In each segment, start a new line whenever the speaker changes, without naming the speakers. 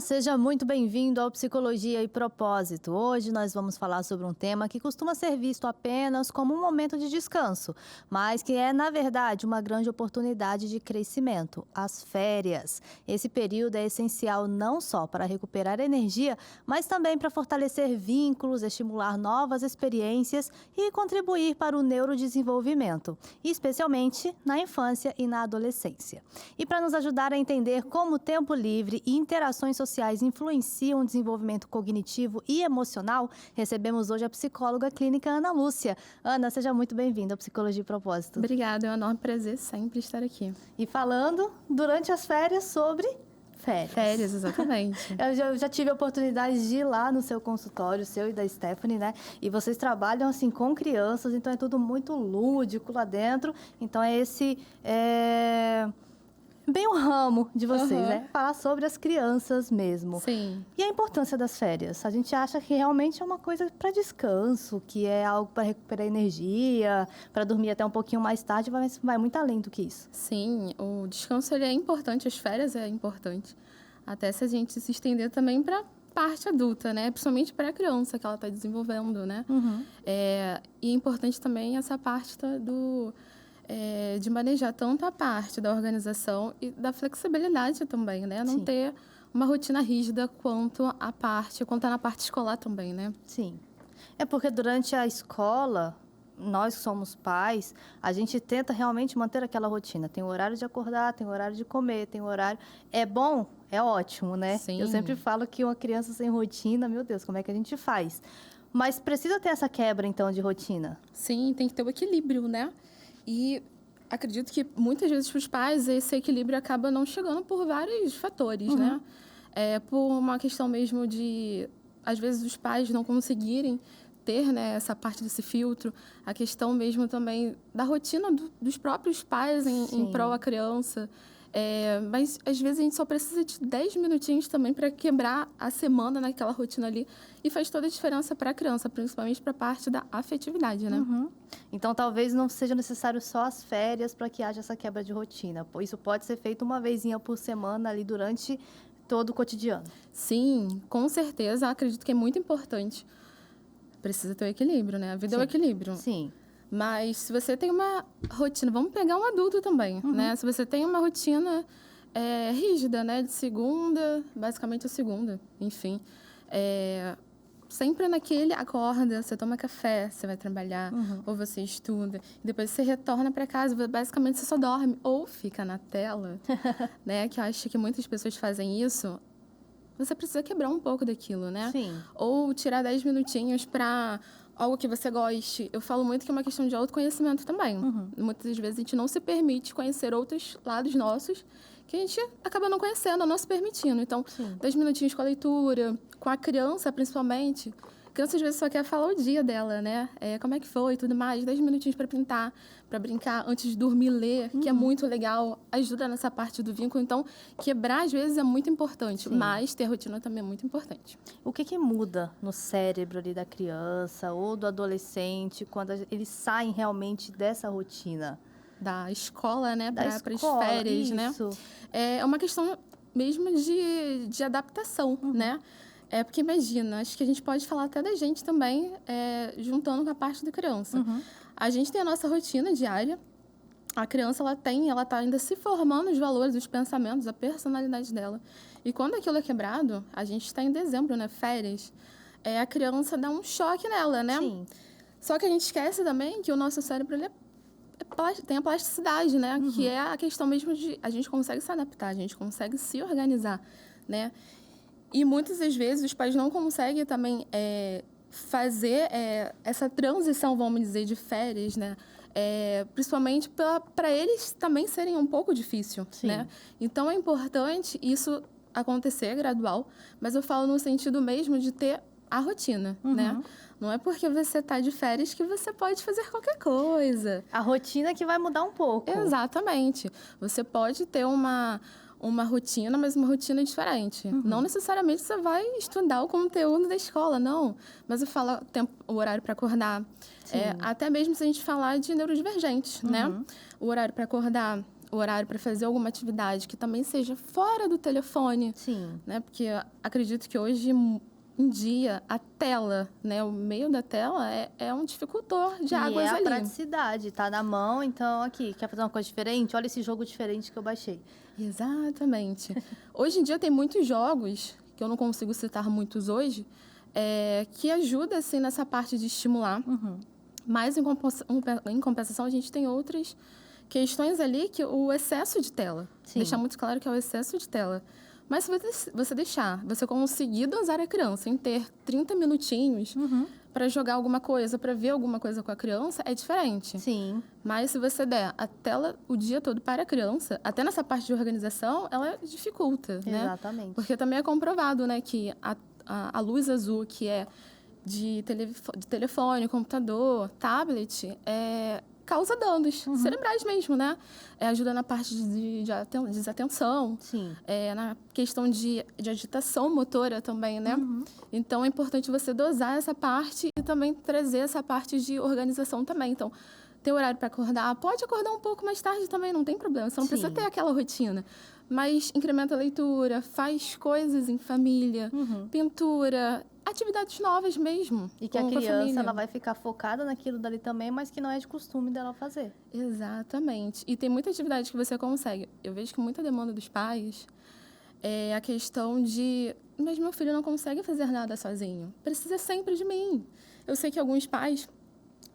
seja muito bem-vindo ao Psicologia e Propósito. Hoje nós vamos falar sobre um tema que costuma ser visto apenas como um momento de descanso, mas que é, na verdade, uma grande oportunidade de crescimento, as férias. Esse período é essencial não só para recuperar energia, mas também para fortalecer vínculos, estimular novas experiências e contribuir para o neurodesenvolvimento, especialmente na infância e na adolescência. E para nos ajudar a entender como o tempo livre e interações sociais influenciam o desenvolvimento cognitivo e emocional, recebemos hoje a psicóloga clínica Ana Lúcia. Ana, seja muito bem-vinda ao Psicologia e Propósito.
Obrigada, é um enorme prazer sempre estar aqui.
E falando, durante as férias, sobre férias.
Férias, exatamente.
Eu já tive a oportunidade de ir lá no seu consultório, seu e da Stephanie, né? E vocês trabalham, assim, com crianças, então é tudo muito lúdico lá dentro. Então é esse... bem o ramo de vocês, né? Falar sobre as crianças mesmo.
Sim.
E a importância das férias? A gente acha que realmente é uma coisa para descanso, que é algo para recuperar energia, para dormir até um pouquinho mais tarde, mas vai muito além do que isso.
Sim, o descanso ele é importante, as férias é importante. Até se a gente se estender também para parte adulta, né? Principalmente para a criança que ela está desenvolvendo, né? E é importante também essa parte de manejar tanto a parte da organização e da flexibilidade também, né? Não ter uma rotina rígida quanto na parte escolar também, né?
Sim. É porque durante a escola, nós que somos pais, a gente tenta realmente manter aquela rotina. Tem o horário de acordar, tem o horário de comer, tem o horário... É bom? É ótimo, né?
Sim.
Eu sempre falo que uma criança sem rotina, meu Deus, como é que a gente faz? Mas precisa ter essa quebra, então, de rotina.
Sim, tem que ter o equilíbrio, né? E acredito que muitas vezes para os pais esse equilíbrio acaba não chegando por vários fatores, né? Por uma questão mesmo de, às vezes, os pais não conseguirem ter, né, essa parte desse filtro. A questão mesmo também da rotina dos próprios pais em prol da criança. Mas, às vezes, a gente só precisa de 10 minutinhos também para quebrar a semana naquela rotina ali. E faz toda a diferença para a criança, principalmente para a parte da afetividade, né?
Então, talvez não seja necessário só as férias para que haja essa quebra de rotina. Isso pode ser feito uma vezinha por semana ali durante todo o cotidiano.
Sim, com certeza. Acredito que é muito importante. Precisa ter o equilíbrio, né? A vida é o equilíbrio.
Sim.
Mas se você tem uma rotina... Vamos pegar um adulto também, né? Se você tem uma rotina rígida, né? De segunda, basicamente a segunda, enfim. Sempre naquele acorda, você toma café, você vai trabalhar, ou você estuda. E depois você retorna para casa, basicamente você só dorme. Ou fica na tela, né? Que eu acho que muitas pessoas fazem isso. Você precisa quebrar um pouco daquilo, né?
Sim.
Ou tirar 10 minutinhos para algo que você goste. Eu falo muito que é uma questão de autoconhecimento também. Muitas vezes a gente não se permite conhecer outros lados nossos que a gente acaba não conhecendo, não se permitindo. Então, 10 minutinhos com a leitura, com a criança principalmente. A criança às vezes só quer falar o dia dela, né? Como é que foi e tudo mais. 10 minutinhos para pintar, para brincar, antes de dormir, ler, que é muito legal. Ajuda nessa parte do vínculo. Então, quebrar às vezes é muito importante, mas ter rotina também é muito importante.
O que muda no cérebro ali da criança ou do adolescente quando eles saem realmente dessa rotina?
Da escola, né? Para as férias,
isso.
né? É uma questão mesmo de adaptação, né? Porque imagina, acho que a gente pode falar até da gente também, juntando com a parte da criança. A gente tem a nossa rotina diária. A criança, ela tá ainda se formando os valores, os pensamentos, a personalidade dela. E quando aquilo é quebrado, a gente está em dezembro, né? Férias. A criança dá um choque nela, né?
Sim.
Só que a gente esquece também que o nosso cérebro, ele tem a plasticidade, né? Que é a questão mesmo de... A gente consegue se adaptar, a gente consegue se organizar, né? E muitas das vezes os pais não conseguem também fazer essa transição, vamos dizer, de férias, né? Principalmente para eles também serem um pouco difícil, né? Então, é importante isso acontecer gradual, mas eu falo no sentido mesmo de ter a rotina, né? Não é porque você está de férias que você pode fazer qualquer coisa.
A rotina que vai mudar um pouco.
Exatamente. Você pode ter uma rotina, mas uma rotina diferente. Não necessariamente você vai estudar o conteúdo da escola, não. Mas eu falo o horário para acordar. Até mesmo se a gente falar de neurodivergentes, né? O horário para acordar, o horário para fazer alguma atividade que também seja fora do telefone,
Sim.
né? Porque eu acredito que hoje em dia a tela, né, o meio da tela é um dificultor de
E
águas
é a
ali.
praticidade, tá na mão, então aqui, quer fazer uma coisa diferente? Olha esse jogo diferente que eu baixei.
Exatamente. Hoje em dia tem muitos jogos, que eu não consigo citar muitos hoje, que ajuda assim nessa parte de estimular. Mas em compensação a gente tem outras questões ali que o excesso de tela.
Sim.
Deixar muito claro que é o excesso de tela. Mas se você deixar, você conseguir dosar a criança em ter 30 minutinhos para jogar alguma coisa, para ver alguma coisa com a criança, é diferente.
Sim.
Mas se você der a tela o dia todo para a criança, até nessa parte de organização, ela dificulta, né?
Exatamente.
Porque também é comprovado, né, que a luz azul, que é de telefone, computador, tablet, causa danos cerebrais mesmo, né? Ajuda na parte de desatenção,
Sim.
na questão de agitação motora também, né? Então, é importante você dosar essa parte e também trazer essa parte de organização também. Então, tem horário para acordar, pode acordar um pouco mais tarde também, não tem problema. Você não precisa
Sim.
ter aquela rotina. Mas incrementa a leitura, faz coisas em família, pintura, atividades novas mesmo.
E que a
com
criança
família.
ela vai ficar focada naquilo dali também, mas que não é de costume dela fazer.
Exatamente. E tem muita atividade que você consegue. Eu vejo que muita demanda dos pais é a questão de... Mas meu filho não consegue fazer nada sozinho. Precisa sempre de mim. Eu sei que alguns pais...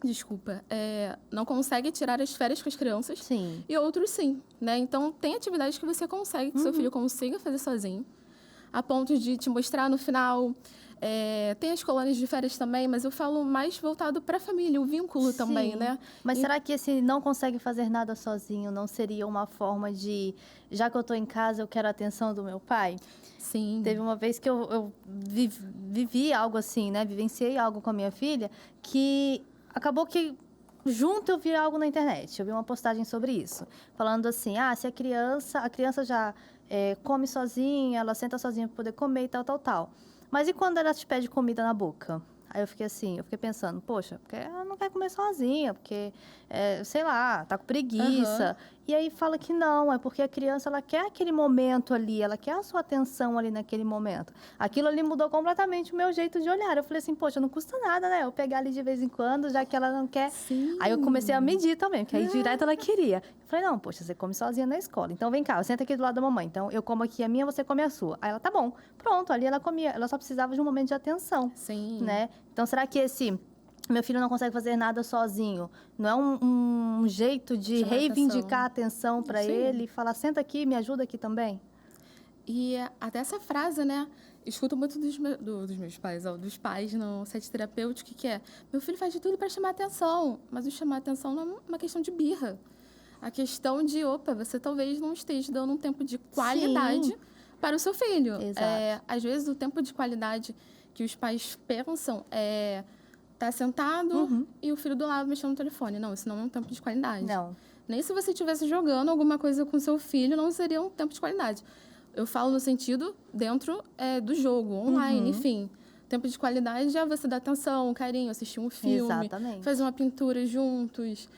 Desculpa, não conseguem tirar as férias com as crianças.
Sim.
E outros sim, né? Então, tem atividades que você consegue, que seu filho consiga fazer sozinho. A ponto de te mostrar no final. Tem as colônias de férias também, mas eu falo mais voltado para a família, o vínculo também,
Sim.
né?
Mas será que esse não consegue fazer nada sozinho não seria uma forma de, já que eu estou em casa, eu quero a atenção do meu pai?
Sim.
Teve uma vez que eu vivi algo assim, né? Vivenciei algo com a minha filha que acabou que junto eu vi algo na internet. Eu vi uma postagem sobre isso, falando assim, se a criança já come sozinha, ela senta sozinha para poder comer e tal, tal, tal. Mas e quando ela te pede comida na boca? Aí eu fiquei pensando, poxa, porque ela não quer comer sozinha, porque, sei lá, tá com preguiça. E aí fala que não, é porque a criança, ela quer aquele momento ali, ela quer a sua atenção ali naquele momento. Aquilo ali mudou completamente o meu jeito de olhar. Eu falei assim, poxa, não custa nada, né? Eu pegar ali de vez em quando, já que ela não quer.
Sim.
Aí eu comecei a medir também, porque aí direto ela queria. Eu falei, não, poxa, você come sozinha na escola. Então vem cá, senta aqui do lado da mamãe. Então eu como aqui a minha, você come a sua. Aí ela, tá bom. Pronto, ali ela comia. Ela só precisava de um momento de atenção.
Sim.
Né? Então será que meu filho não consegue fazer nada sozinho? Não é um jeito de
Chamar
reivindicar a atenção para
Sim.
ele e falar, senta aqui, me ajuda aqui também?
E até essa frase, né? Escuto muito dos meus pais, dos pais no set terapêutico, que é: meu filho faz de tudo para chamar atenção. Mas o chamar atenção não é uma questão de birra. A questão de, você talvez não esteja dando um tempo de qualidade para o seu filho.
Exato.
Às vezes, o tempo de qualidade que os pais pensam tá sentado e o filho do lado mexendo no telefone. Não, isso não é um tempo de qualidade.
Não.
Nem se você estivesse jogando alguma coisa com seu filho, não seria um tempo de qualidade. Eu falo no sentido dentro do jogo, online, enfim. Tempo de qualidade é você dar atenção, carinho, assistir um filme.
Exatamente.
Fazer uma pintura juntos,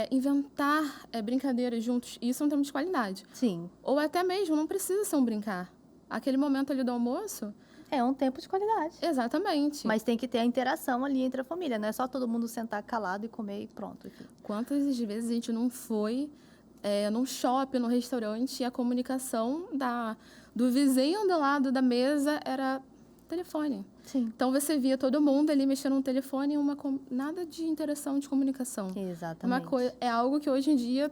inventar brincadeiras juntos. Isso é um tempo de qualidade.
Sim.
Ou até mesmo, não precisa ser um brincar. Aquele momento ali do almoço...
É um tempo de qualidade.
Exatamente.
Mas tem que ter a interação ali entre a família, não é só todo mundo sentar calado e comer e pronto. Enfim.
Quantas vezes a gente não foi num shopping, num restaurante, e a comunicação do vizinho do lado da mesa era telefone.
Sim.
Então, você via todo mundo ali mexendo no telefone e nada de interação, de comunicação.
Exatamente.
É algo que hoje em dia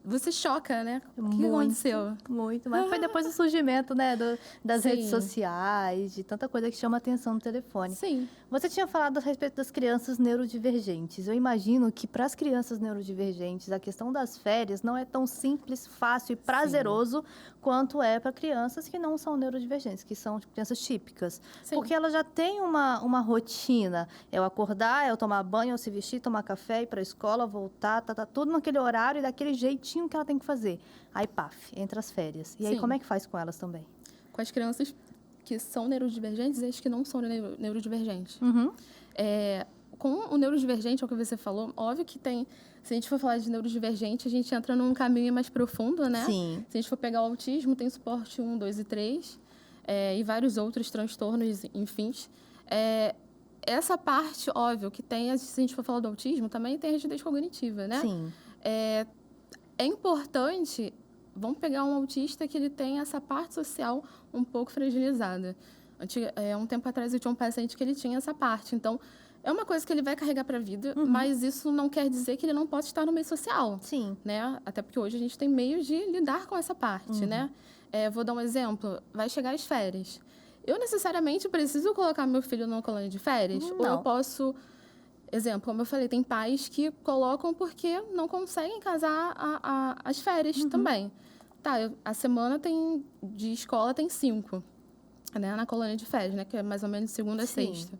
você choca, né? O que aconteceu?
Muito, mas foi depois do surgimento, né, das
Sim.
redes sociais, de tanta coisa que chama atenção no telefone.
Sim.
Você tinha falado a respeito das crianças neurodivergentes. Eu imagino que para as crianças neurodivergentes, a questão das férias não é tão simples, fácil e prazeroso quanto é para crianças que não são neurodivergentes, que são crianças típicas.
Sim.
Porque ela já tem uma rotina. É eu acordar, é eu tomar banho, eu se vestir, tomar café, ir para a escola, voltar, tá tudo naquele horário e daquele jeitinho que ela tem que fazer. Aí, paf, entra as férias. E aí,
Sim.
como é que faz com elas também?
Com as crianças que são neurodivergentes e as que não são neurodivergentes. com o neurodivergente, é o que você falou, óbvio que tem... Se a gente for falar de neurodivergente, a gente entra num caminho mais profundo, né?
Sim.
Se a gente for pegar o autismo, tem suporte 1, 2 e 3, e vários outros transtornos, enfim. Essa parte, óbvio, que tem, se a gente for falar do autismo, também tem a rigidez cognitiva, né?
Sim.
É importante, vamos pegar um autista que ele tem essa parte social um pouco fragilizada. Um tempo atrás eu tinha um paciente que ele tinha essa parte, então é uma coisa que ele vai carregar para a vida, mas isso não quer dizer que ele não possa estar no meio social.
Sim.
Né? Até porque hoje a gente tem meios de lidar com essa parte, né? Vou dar um exemplo, vai chegar as férias. Eu necessariamente preciso colocar meu filho numa colônia de férias?
Não.
Ou eu posso... Exemplo, como eu falei, tem pais que colocam porque não conseguem casar as férias também. Tá, a semana de escola tem 5, né, na colônia de férias, né, que é mais ou menos segunda a sexta.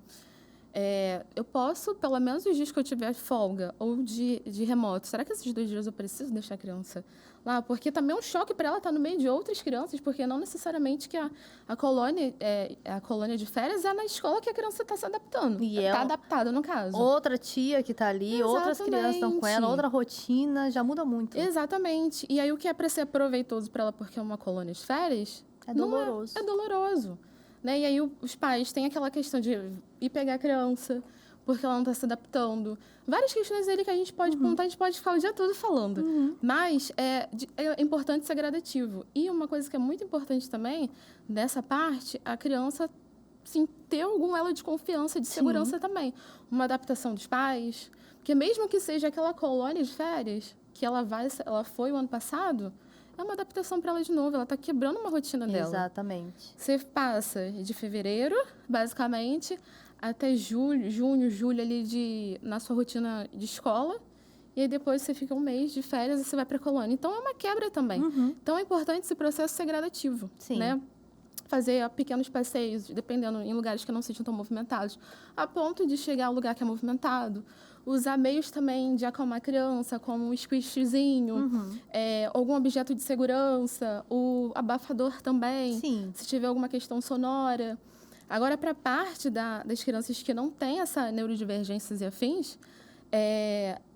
Eu posso, pelo menos os dias que eu tiver folga ou de remoto, será que esses 2 dias eu preciso deixar a criança lá? Porque também é um choque para ela estar no meio de outras crianças, porque não necessariamente que a colônia de férias é na escola que a criança está se adaptando.
E
está adaptada, no caso.
Outra tia que está ali, outras crianças estão com ela, outra rotina, já muda muito.
Exatamente. E aí o que é para ser proveitoso para ela porque é uma colônia de férias...
É doloroso.
É doloroso. Né? E aí os pais têm aquela questão de ir pegar a criança porque ela não está se adaptando. Várias questões ali que a gente pode apontar, a gente pode ficar o dia todo falando. Mas é importante ser gradativo. E uma coisa que é muito importante também, nessa parte, a criança sim, ter algum elo de confiança, de segurança também. Uma adaptação dos pais. Porque mesmo que seja aquela colônia de férias que ela foi o ano passado... É uma adaptação para ela de novo, ela está quebrando uma rotina dela.
Exatamente.
Você passa de fevereiro, basicamente, até junho, julho, ali na sua rotina de escola, e aí depois você fica um mês de férias e você vai para a colônia. Então, é uma quebra também. Então, é importante esse processo ser gradativo.
Sim.
Né? Fazer pequenos passeios, dependendo, em lugares que não sejam tão movimentados, a ponto de chegar ao lugar que é movimentado. Usar meios também de acalmar a criança, como um squishzinho, algum objeto de segurança, o abafador também,
Sim.
se tiver alguma questão sonora. Agora, para a parte das crianças que não têm essa neurodivergências e afins,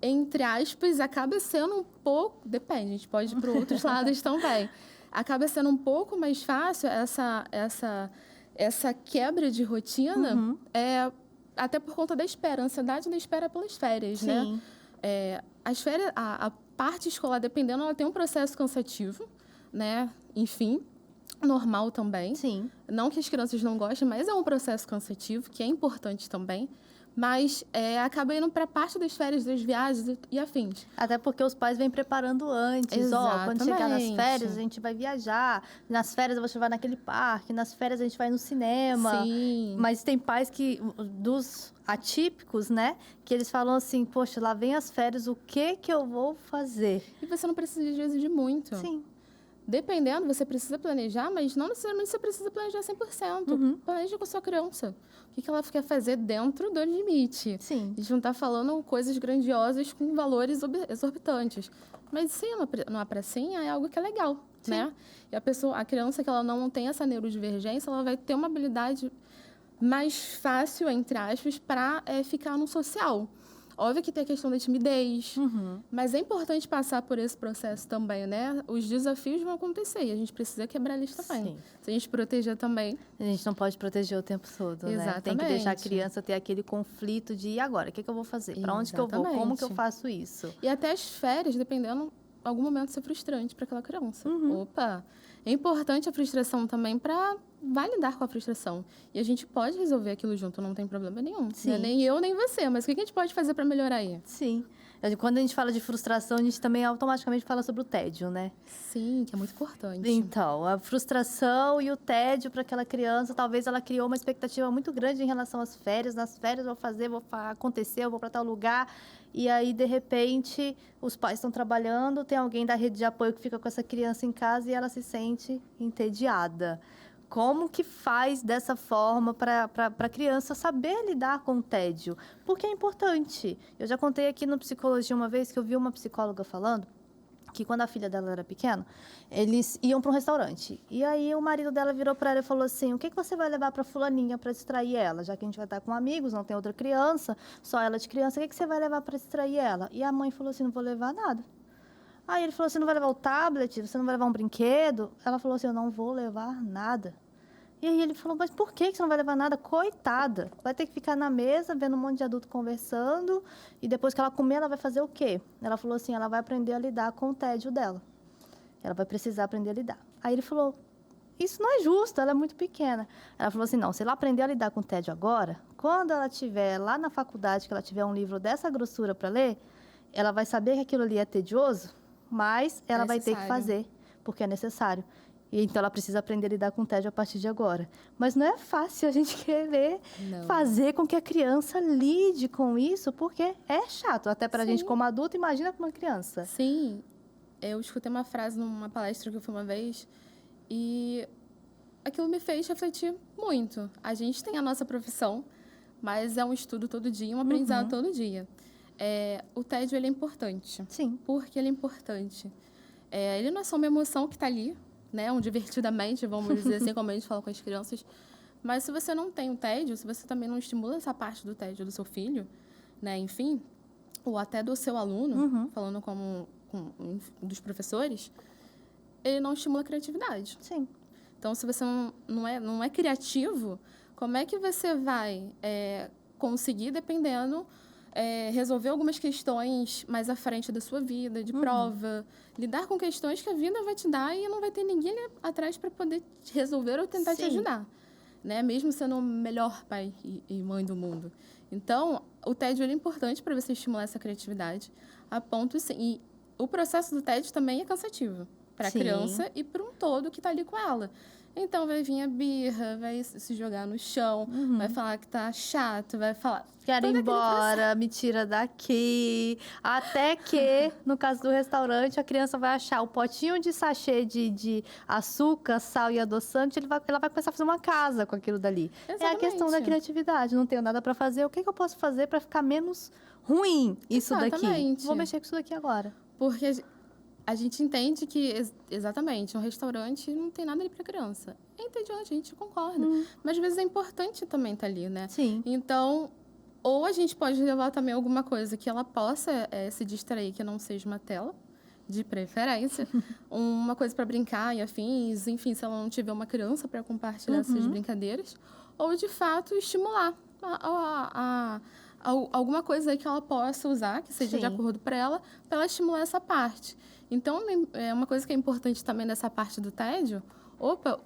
entre aspas, acaba sendo um pouco... Depende, a gente pode ir para outros lados também. Acaba sendo um pouco mais fácil essa quebra de rotina, até por conta da espera, a ansiedade da espera pelas férias,
Sim.
né? As férias, a parte escolar, dependendo, ela tem um processo cansativo, né? Enfim, normal também.
Sim.
Não que as crianças não gostem, mas é um processo cansativo, que é importante também. Mas acaba indo para a parte das férias, das viagens e afins.
Até porque os pais vêm preparando antes. Quando chegar nas férias, a gente vai viajar. Nas férias, eu vou levar naquele parque. Nas férias, a gente vai no cinema.
Sim.
Mas tem pais dos atípicos, né? Que eles falam assim, poxa, lá vem as férias, o que eu vou fazer?
E você não precisa, às vezes, de muito.
Sim.
Dependendo, você precisa planejar, mas não necessariamente você precisa planejar 100%. Planeja com a sua criança. O que ela quer fazer dentro do limite.
Sim.
A gente não está falando coisas grandiosas com valores exorbitantes. Mas sim, numa pracinha é algo que é legal, né? E a criança que ela não tem essa neurodivergência, ela vai ter uma habilidade mais fácil, entre aspas, para ficar no social. Óbvio que tem a questão da timidez, mas é importante passar por esse processo também, né? Os desafios vão acontecer e a gente precisa quebrar eles também.
Sim.
Se a gente proteger também...
A gente não pode proteger o tempo todo, né? Tem que deixar a criança ter aquele conflito de, e agora? O que eu vou fazer? Para onde que eu vou? Como que eu faço isso?
E até as férias, dependendo, algum momento ser frustrante para aquela criança. Opa! É importante a frustração também para validar com a frustração. E a gente pode resolver aquilo junto, não tem problema nenhum.
Sim.
Né? Nem eu, nem você. Mas o que a gente pode fazer para melhorar aí?
Sim. Quando a gente fala de frustração, a gente também automaticamente fala sobre o tédio, né?
Sim, que é muito importante.
Então, a frustração e o tédio para aquela criança, talvez ela criou uma expectativa muito grande em relação às férias. Nas férias eu vou fazer, acontecer, eu vou para tal lugar. E aí, de repente, os pais estão trabalhando, tem alguém da rede de apoio que fica com essa criança em casa e ela se sente entediada. Como que faz dessa forma para a criança saber lidar com o tédio? Porque é importante. Eu já contei aqui no Psicologia uma vez que eu vi uma psicóloga falando que quando a filha dela era pequena, eles iam para um restaurante. E aí o marido dela virou para ela e falou assim: o que você vai levar para fulaninha para distrair ela? Já que a gente vai estar com amigos, não tem outra criança, só ela de criança, o que você vai levar para distrair ela? E a mãe falou assim: não vou levar nada. Aí ele falou: você não vai levar o tablet? Você não vai levar um brinquedo? Ela falou assim: eu não vou levar nada. E aí ele falou: mas por que você não vai levar nada? Coitada, vai ter que ficar na mesa vendo um monte de adulto conversando e depois que ela comer, ela vai fazer o quê? Ela falou assim: ela vai aprender a lidar com o tédio dela. Ela vai precisar aprender a lidar. Aí ele falou: isso não é justo, ela é muito pequena. Ela falou assim: não, se ela aprender a lidar com o tédio agora, quando ela estiver lá na faculdade, que ela tiver um livro dessa grossura para ler, ela vai saber que aquilo ali é tedioso, mas ela vai ter que fazer, porque é necessário. E então ela precisa aprender a lidar com o tédio a partir de agora. Mas não é fácil a gente querer fazer com que a criança lide com isso, porque é chato, até para a gente como adulto, imagina para uma criança.
Sim, eu escutei uma frase numa palestra que eu fui uma vez e aquilo me fez refletir muito. A gente tem a nossa profissão, mas é um estudo todo dia, um aprendizado todo dia. O tédio, ele é importante.
Sim.
Por que ele é importante? Ele não é só uma emoção que está ali, né? Um divertidamente, vamos dizer assim, como a gente fala com as crianças. Mas se você não tem o tédio, se você também não estimula essa parte do tédio do seu filho, né? Enfim, ou até do seu aluno, falando como dos professores, ele não estimula a criatividade.
Sim.
Então, se você não é criativo, como é que você vai conseguir, dependendo, resolver algumas questões mais à frente da sua vida, de prova, lidar com questões que a vida vai te dar e não vai ter ninguém ali atrás para poder te resolver ou tentar te ajudar, né? Mesmo sendo o melhor pai e mãe do mundo. Então, o tédio é importante para você estimular essa criatividade, a ponto, sim. E o processo do tédio também é cansativo para a criança e para um todo que está ali com ela. Então, vai vir a birra, vai se jogar no chão, vai falar que tá chato, vai falar...
Quero ir embora, me tira daqui. Até que, no caso do restaurante, a criança vai achar o potinho de sachê de açúcar, sal e adoçante, ela vai começar a fazer uma casa com aquilo dali.
Exatamente.
É a questão da criatividade. Não tenho nada para fazer. O que eu posso fazer para ficar menos ruim isso daqui? Vou mexer com isso daqui agora.
Porque a gente entende que, exatamente, um restaurante não tem nada ali para criança. É entediante, a gente concorda. Mas, às vezes, é importante também estar ali, né?
Sim.
Então, ou a gente pode levar também alguma coisa que ela possa se distrair, que não seja uma tela, de preferência. Uma coisa para brincar e afins. Enfim, se ela não tiver uma criança para compartilhar essas brincadeiras. Ou, de fato, estimular alguma coisa aí que ela possa usar, que seja de acordo para ela estimular essa parte. Então, uma coisa que é importante também nessa parte do tédio,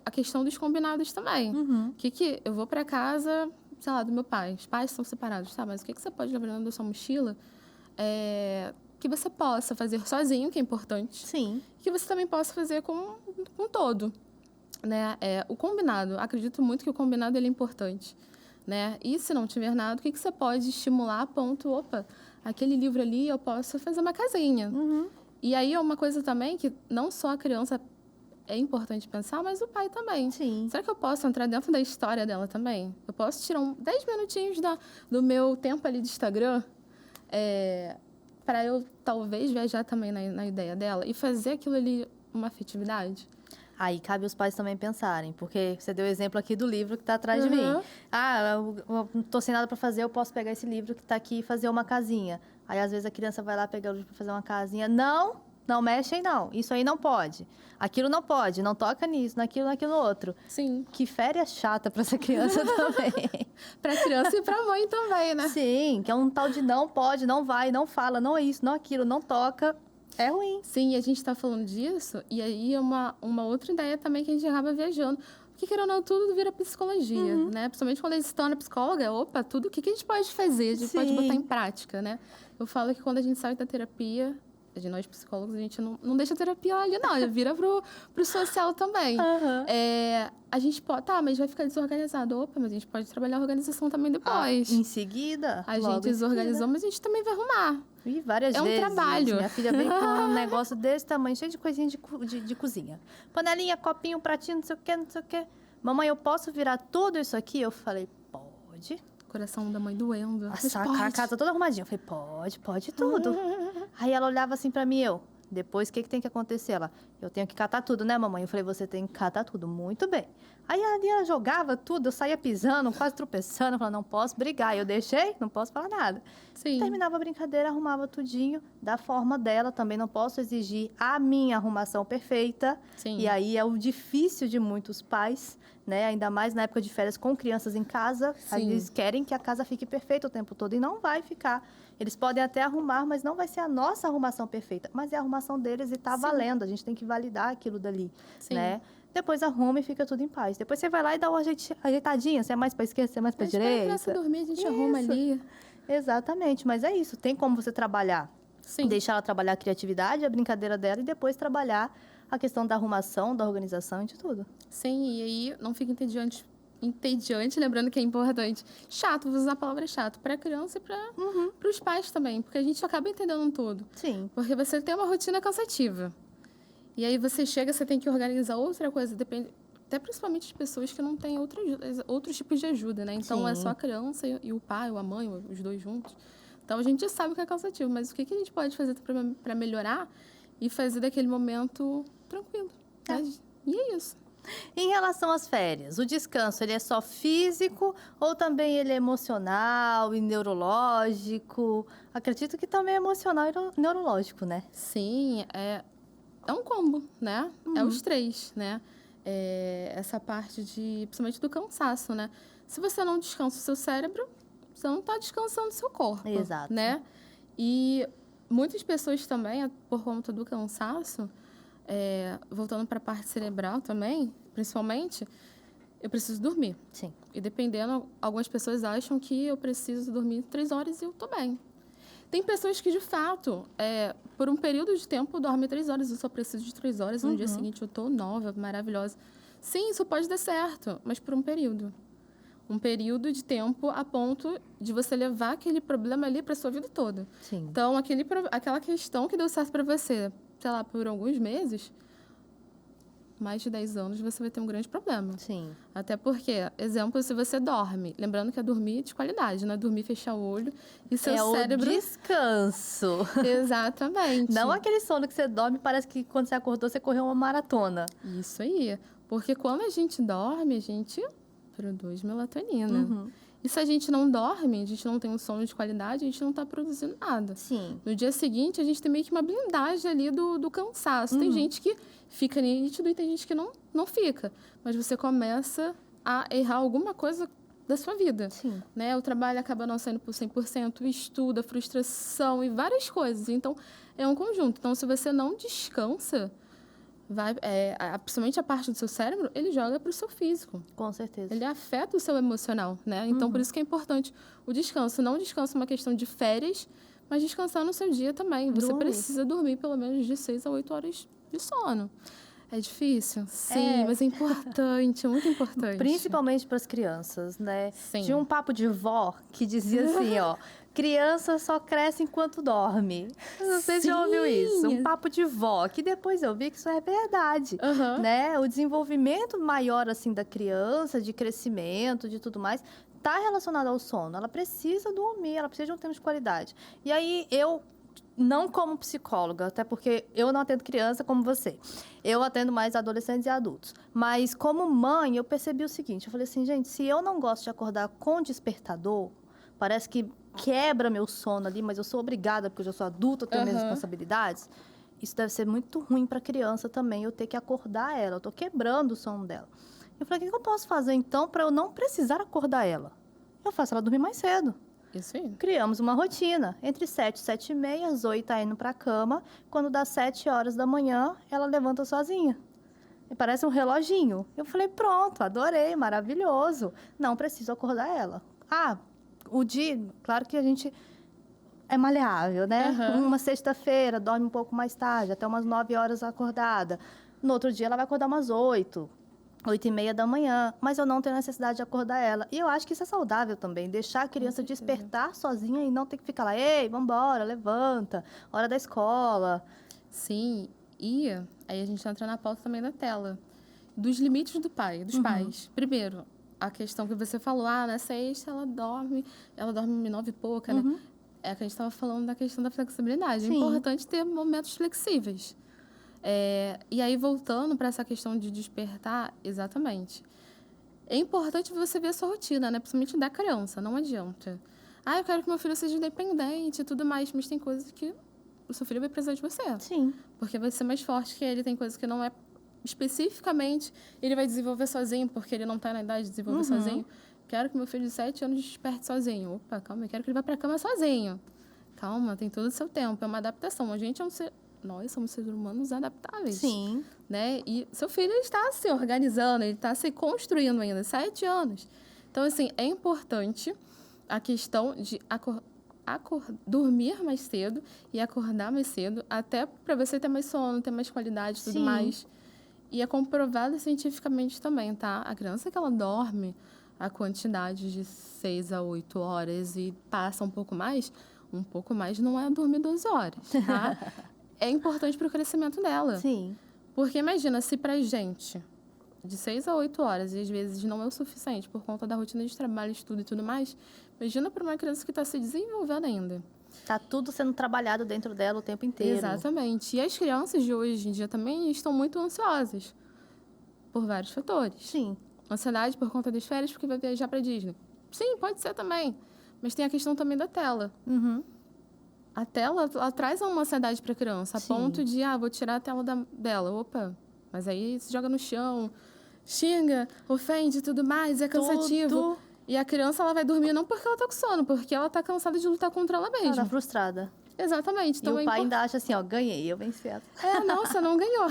a questão dos combinados também. Que eu vou para casa, sei lá, do meu pai. Os pais são separados, tá? Mas o que você pode levar dentro da sua mochila que você possa fazer sozinho, que é importante.
Sim.
Que você também possa fazer com todo, né? O combinado. Acredito muito que o combinado ele é importante, né? E se não tiver nada, o que você pode estimular a ponto, aquele livro ali eu posso fazer uma casinha. E aí é uma coisa também que não só a criança é importante pensar, mas o pai também.
Sim.
Será que eu posso entrar dentro da história dela também? Eu posso tirar 10 minutinhos do meu tempo ali de Instagram para eu talvez viajar também na ideia dela e fazer aquilo ali uma afetividade?
Aí cabe os pais também pensarem, porque você deu o exemplo aqui do livro que está atrás de mim. Eu não estou sem nada para fazer, eu posso pegar esse livro que está aqui e fazer uma casinha. Aí, às vezes, a criança vai lá pegar o livro para fazer uma casinha. Não mexem, não. Isso aí não pode. Aquilo não pode. Não toca nisso, naquilo outro.
Sim.
Que férias chata para essa criança também.
Para a criança e para a mãe também, né?
Sim, que é um tal de não pode, não vai, não fala, não é isso, não aquilo, não toca. É ruim.
Sim, e a gente está falando disso, e aí é uma outra ideia também que a gente acaba viajando. Porque, querendo ou não, tudo vira psicologia, né? Principalmente quando a gente se torna psicóloga, tudo o que a gente pode fazer, a gente pode botar em prática, né? Eu falo que quando a gente sai da terapia, nós psicólogos, a gente não deixa a terapia ali, não. Vira pro social também. A gente pode... Tá, mas vai ficar desorganizado. Mas a gente pode trabalhar a organização também depois.
Em seguida?
A gente desorganizou, mas a gente também vai arrumar.
E várias vezes.
É um trabalho.
Minha filha veio com um negócio desse tamanho, cheio de coisinha de cozinha. Panelinha, copinho, pratinho, não sei o quê. Mamãe, eu posso virar tudo isso aqui? Eu falei, pode.
Coração da mãe doendo.
A casa toda arrumadinha. Eu falei, pode tudo. Aí ela olhava assim pra mim, Depois, o que tem que acontecer? Ela, eu tenho que catar tudo, né, mamãe? Eu falei, você tem que catar tudo. Muito bem. Aí ali ela jogava tudo, eu saía pisando, quase tropeçando. Eu falava, não posso brigar. Eu deixei, não posso falar nada.
Sim.
Terminava a brincadeira, arrumava tudinho da forma dela. Também não posso exigir a minha arrumação perfeita.
Sim.
E aí é o difícil de muitos pais, né? Ainda mais na época de férias com crianças em casa.
Sim.
Eles querem que a casa fique perfeita o tempo todo e não vai ficar. Eles podem até arrumar, mas não vai ser a nossa arrumação perfeita. Mas é a arrumação deles e tá
Sim.
valendo. A gente tem que validar aquilo dali,
Sim.
né? Depois arruma e fica tudo em paz. Depois você vai lá e dá uma ajeitadinha. Se é mais para esquerda, se é mais para direita.
Espera a criança dormir, a gente arruma ali.
Exatamente. Mas é isso. Tem como você trabalhar.
Sim.
Deixar ela trabalhar a criatividade, a brincadeira dela e depois trabalhar a questão da arrumação, da organização e de tudo.
Sim, e aí não fica entediante, lembrando que é importante. Chato, vou usar a palavra chato para a criança e para os pais também, porque a gente acaba entendendo tudo.
Sim.
Porque você tem uma rotina cansativa. E aí você chega, você tem que organizar outra coisa, depende, até principalmente de pessoas que não têm outros tipos de ajuda, né? Então
Sim.
é só a criança e o pai, ou a mãe, os dois juntos. Então a gente já sabe que é cansativo, mas o que a gente pode fazer para melhorar e fazer daquele momento tranquilo, né? E é isso.
Em relação às férias, o descanso, ele é só físico ou também ele é emocional e neurológico? Acredito que também é emocional e neurológico, né?
Sim, é um combo, né? É os três, né? Essa parte principalmente do cansaço, né? Se você não descansa o seu cérebro, você não está descansando o seu corpo.
Exato.
Né? E muitas pessoas também, por conta do cansaço, voltando para a parte cerebral também, principalmente, eu preciso dormir.
Sim.
E dependendo, algumas pessoas acham que eu preciso dormir 3 horas e eu tô bem. Tem pessoas que, de fato, por um período de tempo, dormem 3 horas, eu só preciso de 3 horas, no dia seguinte eu tô nova, maravilhosa. Sim, isso pode dar certo, mas por um período. Um período de tempo a ponto de você levar aquele problema ali para sua vida toda.
Sim.
Então, aquela questão que deu certo para você, sei lá, por alguns meses, mais de 10 anos, você vai ter um grande problema.
Sim.
Até porque, exemplo, se você dorme, lembrando que é dormir de qualidade, não é dormir, fechar o olho e seu cérebro...
É o descanso.
Exatamente.
Não aquele sono que você dorme, parece que quando você acordou, você correu uma maratona.
Isso aí. Porque quando a gente dorme, a gente produz melatonina. E se a gente não dorme, a gente não tem um sono de qualidade, a gente não está produzindo nada.
Sim.
No dia seguinte, a gente tem meio que uma blindagem ali do cansaço. Tem gente que fica nítido e tem gente que não fica. Mas você começa a errar alguma coisa da sua vida.
Sim.
Né? O trabalho acaba não saindo por 100%, o estudo, a frustração e várias coisas. Então, é um conjunto. Então, se você não descansa, principalmente a parte do seu cérebro, ele joga para o seu físico.
Com certeza.
Ele afeta o seu emocional, né? Então, por isso que é importante o descanso. Não descanso é uma questão de férias, mas descansar no seu dia também. Você precisa dormir pelo menos de 6 a 8 horas de sono. É difícil? Sim, mas é importante, é muito importante.
Principalmente para as crianças, né?
Sim.
Tinha um papo de vó que dizia assim, ó... Criança só cresce enquanto dorme. Não sei se já ouviu isso. Um papo de vó, que depois eu vi que isso é verdade, né? O desenvolvimento maior, assim, da criança, de crescimento, de tudo mais, está relacionado ao sono. Ela precisa dormir, ela precisa de um tempo de qualidade. E aí, eu, não como psicóloga, até porque eu não atendo criança como você. Eu atendo mais adolescentes e adultos. Mas, como mãe, eu percebi o seguinte. Eu falei assim, gente, se eu não gosto de acordar com despertador, parece que quebra meu sono ali, mas eu sou obrigada, porque eu já sou adulta, tenho minhas responsabilidades. Isso deve ser muito ruim para a criança também, eu ter que acordar ela. Eu estou quebrando o sono dela. Eu falei, o que eu posso fazer, então, para eu não precisar acordar ela? Eu faço ela dormir mais cedo.
Isso aí.
Criamos uma rotina. Entre 7 e 7 e meia, a Zoe está indo para a cama. Quando dá 7 horas da manhã, ela levanta sozinha. E parece um reloginho. Eu falei, pronto, adorei, maravilhoso. Não preciso acordar ela. O dia, claro que a gente é maleável, né? Uma sexta-feira, dorme um pouco mais tarde, até umas 9 horas acordada. No outro dia, ela vai acordar umas 8, 8 e meia da manhã. Mas eu não tenho necessidade de acordar ela. E eu acho que isso é saudável também, deixar a criança despertar sozinha e não ter que ficar lá, ei, vambora, levanta, hora da escola.
Sim, e aí a gente entra na pauta também da tela. Dos limites dos pais. Primeiro, a questão que você falou, na sexta ela dorme 9 e pouca, né? É que a gente estava falando da questão da flexibilidade. É
Sim.
importante ter momentos flexíveis. E aí, voltando para essa questão de despertar, exatamente. É importante você ver a sua rotina, né? Principalmente da criança, não adianta. Eu quero que meu filho seja independente e tudo mais, mas tem coisas que o seu filho vai precisar de você.
Sim.
Porque vai ser mais forte que ele, tem coisas que não é especificamente ele vai desenvolver sozinho, porque ele não está na idade de desenvolver sozinho. Quero que meu filho de 7 anos desperte sozinho. Opa, calma, eu quero que ele vá para a cama sozinho. Calma, tem todo o seu tempo, é uma adaptação. Nós somos seres humanos adaptáveis.
Sim.
Né? E seu filho está se organizando, ele está se construindo ainda, 7 anos. Então, assim, é importante a questão de dormir mais cedo e acordar mais cedo, até para você ter mais sono, ter mais qualidade e tudo
Sim.
mais. E é comprovado cientificamente também, tá? A criança que ela dorme a quantidade de 6 a 8 horas e passa um pouco mais não é dormir 12 horas, tá? É importante para o crescimento dela.
Sim.
Porque imagina, se pra gente, de 6 a 8 horas, e às vezes não é o suficiente por conta da rotina de trabalho, estudo e tudo mais, imagina para uma criança que está se desenvolvendo ainda.
Tá tudo sendo trabalhado dentro dela o tempo inteiro.
Exatamente. E as crianças de hoje em dia também estão muito ansiosas por vários fatores.
Sim.
Ansiedade por conta das férias, porque vai viajar para Disney. Sim, pode ser também. Mas tem a questão também da tela. A tela, ela traz uma ansiedade para a criança, a
Sim.
ponto de, vou tirar a tela dela. Opa, mas aí se joga no chão, xinga, ofende e tudo mais, é cansativo.
Tudo.
E a criança, ela vai dormir não porque ela tá com sono, porque ela tá cansada de lutar contra ela mesma.
Ela tá frustrada.
Exatamente. Então
E o pai ainda acha assim, ganhei, eu venci ela.
não, você não ganhou.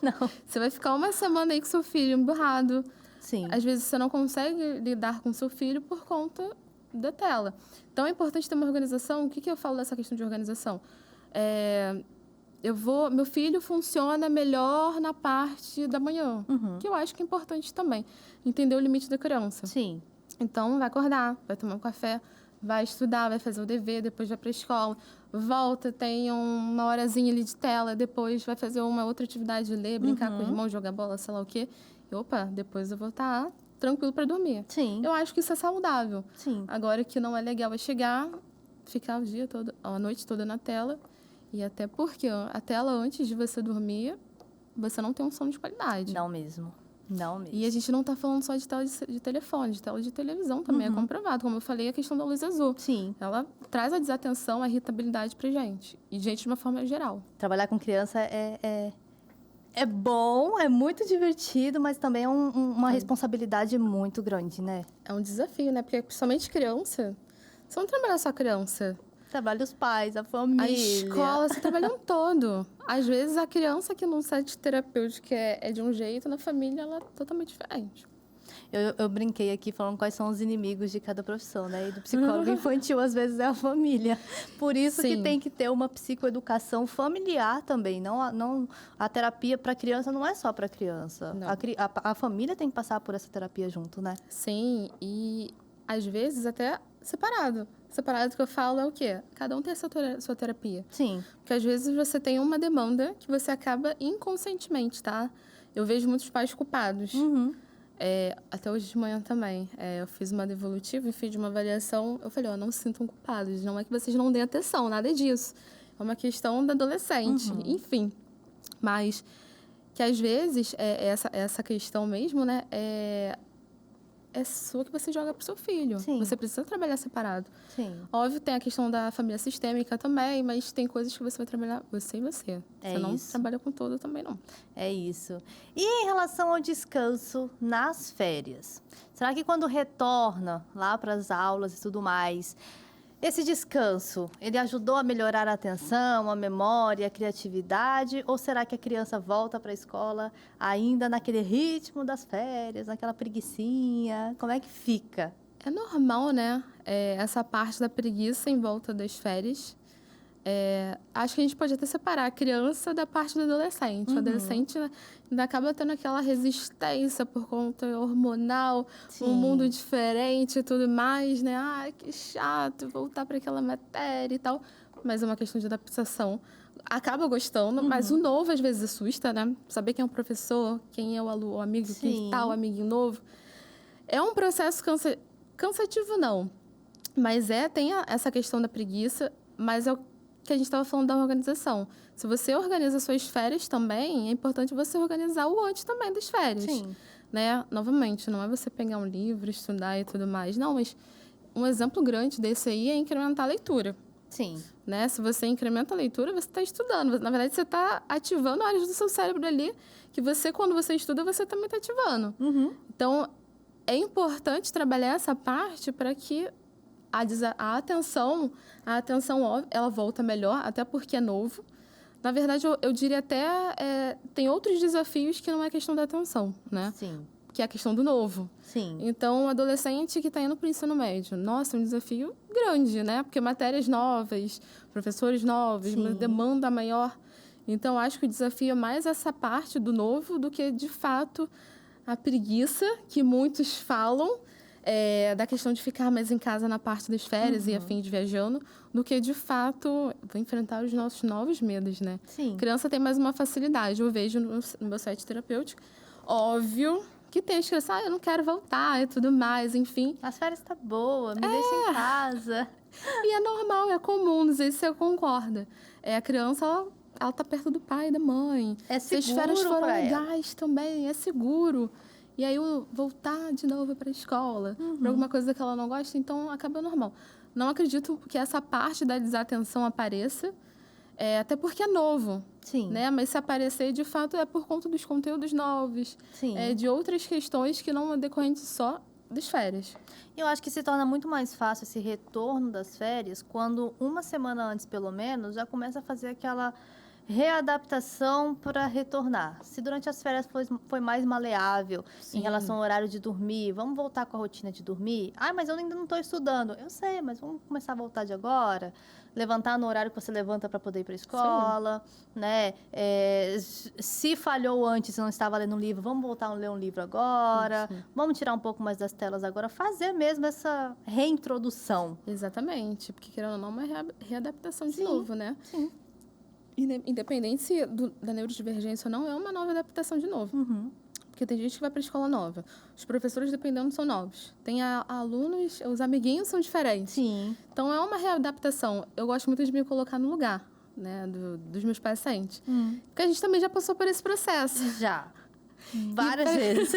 Não.
Você vai ficar uma semana aí com seu filho emburrado.
Sim.
Às vezes você não consegue lidar com seu filho por conta da tela. Então é importante ter uma organização. O que eu falo dessa questão de organização? Meu filho funciona melhor na parte da manhã, que eu acho que é importante também. Entender o limite da criança.
Sim.
Então, vai acordar, vai tomar um café, vai estudar, vai fazer o dever, depois vai para a escola, volta, tem uma horazinha ali de tela, depois vai fazer uma outra atividade, ler, brincar com o irmão, jogar bola, sei lá o quê. E, depois eu vou estar tranquilo para dormir.
Sim.
Eu acho que isso é saudável.
Sim.
Agora, o que não é legal é chegar, ficar o dia todo, a noite toda na tela, e até porque a tela, antes de você dormir, você não tem um sono de qualidade.
Não mesmo. Não mesmo.
E a gente não está falando só de tela de telefone, de tela de televisão também, é comprovado. Como eu falei, a questão da luz azul.
Sim.
Ela traz a desatenção, a irritabilidade pra gente. E gente de uma forma geral.
Trabalhar com criança é bom, é muito divertido, mas também é uma responsabilidade muito grande, né?
É um desafio, né? Porque principalmente criança, você não trabalha só criança.
Trabalha os pais, a família.
A escola, você trabalha um todo. Às vezes, a criança que num set terapêutico é de um jeito, na família ela é totalmente diferente.
Eu brinquei aqui falando quais são os inimigos de cada profissão, né? E do psicólogo infantil, às vezes, é a família. Por isso que
Sim.
tem que ter uma psicoeducação familiar também. Não, a terapia para criança não é só para criança.
Não.
A família tem que passar por essa terapia junto, né?
Sim, e às vezes até separado. Separado que eu falo é o quê? Cada um tem a sua terapia.
Sim.
Porque às vezes você tem uma demanda que você acaba inconscientemente, tá? Eu vejo muitos pais culpados. Até hoje de manhã também. Eu fiz uma devolutiva e fiz uma avaliação. Eu falei, não se sintam culpados. Não é que vocês não deem atenção, nada disso. É uma questão da adolescente. Enfim. Mas que às vezes, essa questão mesmo, né? É sua que você joga pro seu filho.
Sim.
Você precisa trabalhar separado.
Sim.
Óbvio, tem a questão da família sistêmica também, mas tem coisas que você vai trabalhar você e você. Você não trabalha com todo também, não.
É isso. E em relação ao descanso nas férias? Será que quando retorna lá para as aulas e tudo mais, esse descanso, ele ajudou a melhorar a atenção, a memória, a criatividade? Ou será que a criança volta para a escola ainda naquele ritmo das férias, naquela preguicinha? Como é que fica?
É normal, né? Essa parte da preguiça em volta das férias. Acho que a gente pode até separar a criança da parte do adolescente. O adolescente, né, ainda acaba tendo aquela resistência por conta hormonal,
Sim.
um mundo diferente e tudo mais, né? Que chato voltar para aquela matéria e tal. Mas é uma questão de adaptação. Acaba gostando, mas o novo às vezes assusta, né? Saber quem é o professor, quem é o amigo, quem tá o amiguinho novo. É um processo cansativo, não. Mas tem essa questão da preguiça, mas é o que a gente estava falando da organização. Se você organiza suas férias também, é importante você organizar o antes também das férias.
Sim.
Né? Novamente, não é você pegar um livro, estudar e tudo mais. Não, mas um exemplo grande desse aí é incrementar a leitura.
Sim.
Né? Se você incrementa a leitura, você está estudando. Na verdade, você está ativando áreas do seu cérebro ali que você, quando você estuda, você também está ativando. Então, é importante trabalhar essa parte para que a atenção, ó, ela volta melhor, até porque é novo. Na verdade, eu diria até, tem outros desafios que não é questão da atenção, né?
Sim.
Que é a questão do novo.
Sim.
Então, o adolescente que está indo para o ensino médio, nossa, é um desafio grande, né? Porque matérias novas, professores novos, uma demanda maior. Então, acho que o desafio é mais essa parte do novo do que, de fato, a preguiça que muitos falam, da questão de ficar mais em casa na parte das férias e a fim de viajando, do que, de fato, enfrentar os nossos novos medos, né?
Sim.
Criança tem mais uma facilidade. Eu vejo no meu site terapêutico, óbvio que tem as crianças, eu não quero voltar e tudo mais, enfim.
As férias tá boa, me deixa em casa.
E é normal, é comum, não sei se você concorda. A criança, ela tá perto do pai e da mãe.
É
Se as
seguro
férias foram
pra ela.
legais também, é seguro. E aí, voltar de novo para a escola, para alguma coisa que ela não gosta, então acaba normal. Não acredito que essa parte da desatenção apareça, até porque é novo.
Sim.
Né? Mas se aparecer, de fato, é por conta dos conteúdos novos,
Sim.
De outras questões que não é decorrente só das férias.
Eu acho que se torna muito mais fácil esse retorno das férias quando uma semana antes, pelo menos, já começa a fazer aquela readaptação para retornar. Se durante as férias foi mais maleável em relação ao horário de dormir, vamos voltar com a rotina de dormir? Ah, mas eu ainda não estou estudando. Eu sei, mas vamos começar a voltar de agora. Levantar no horário que você levanta para poder ir para a escola, né? Se falhou antes e não estava lendo um livro, vamos voltar a ler um livro agora. Isso. Vamos tirar um pouco mais das telas agora. Fazer mesmo essa reintrodução.
Exatamente, porque querendo ou não, uma readaptação de
Sim.
novo, né?
Sim.
Independente se da neurodivergência ou não, é uma nova adaptação de novo. Porque tem gente que vai para a escola nova. Os professores, dependendo, são novos. Tem alunos, os amiguinhos são diferentes.
Sim.
Então, é uma readaptação. Eu gosto muito de me colocar no lugar, né, dos meus pacientes. Porque a gente também já passou por esse processo.
Já. Várias vezes.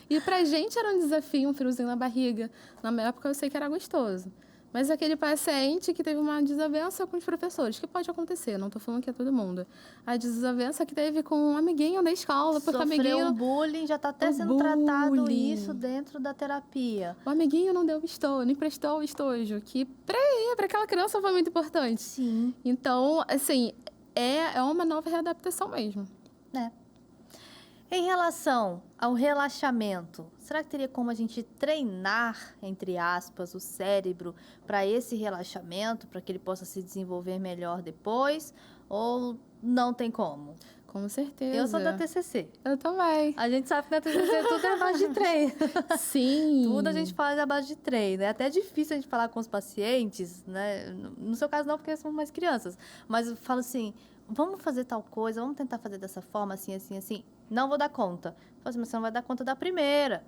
E pra gente era um desafio, um friozinho na barriga. Na minha época, eu sei que era gostoso. Mas aquele paciente que teve uma desavença com os professores, que pode acontecer, não estou falando que é todo mundo. A desavença que teve com um amiguinho da escola, porque o amiguinho...
um bullying, já está até sendo tratado isso dentro da terapia.
O amiguinho não deu estojo, não emprestou o estojo, que para aquela criança foi muito importante.
Sim.
Então, assim, é uma nova readaptação mesmo.
Em relação ao relaxamento, será que teria como a gente treinar, entre aspas, o cérebro para esse relaxamento, para que ele possa se desenvolver melhor depois? Ou não tem como?
Com certeza.
Eu sou da TCC.
Eu também.
A gente sabe que na TCC tudo é a base de treino.
Sim.
Tudo a gente faz à base de treino. É até difícil a gente falar com os pacientes, né? No seu caso não, porque são mais crianças. Mas eu falo assim, vamos fazer tal coisa, vamos tentar fazer dessa forma, assim, assim, assim. Não vou dar conta. Eu falo assim, mas você não vai dar conta da primeira.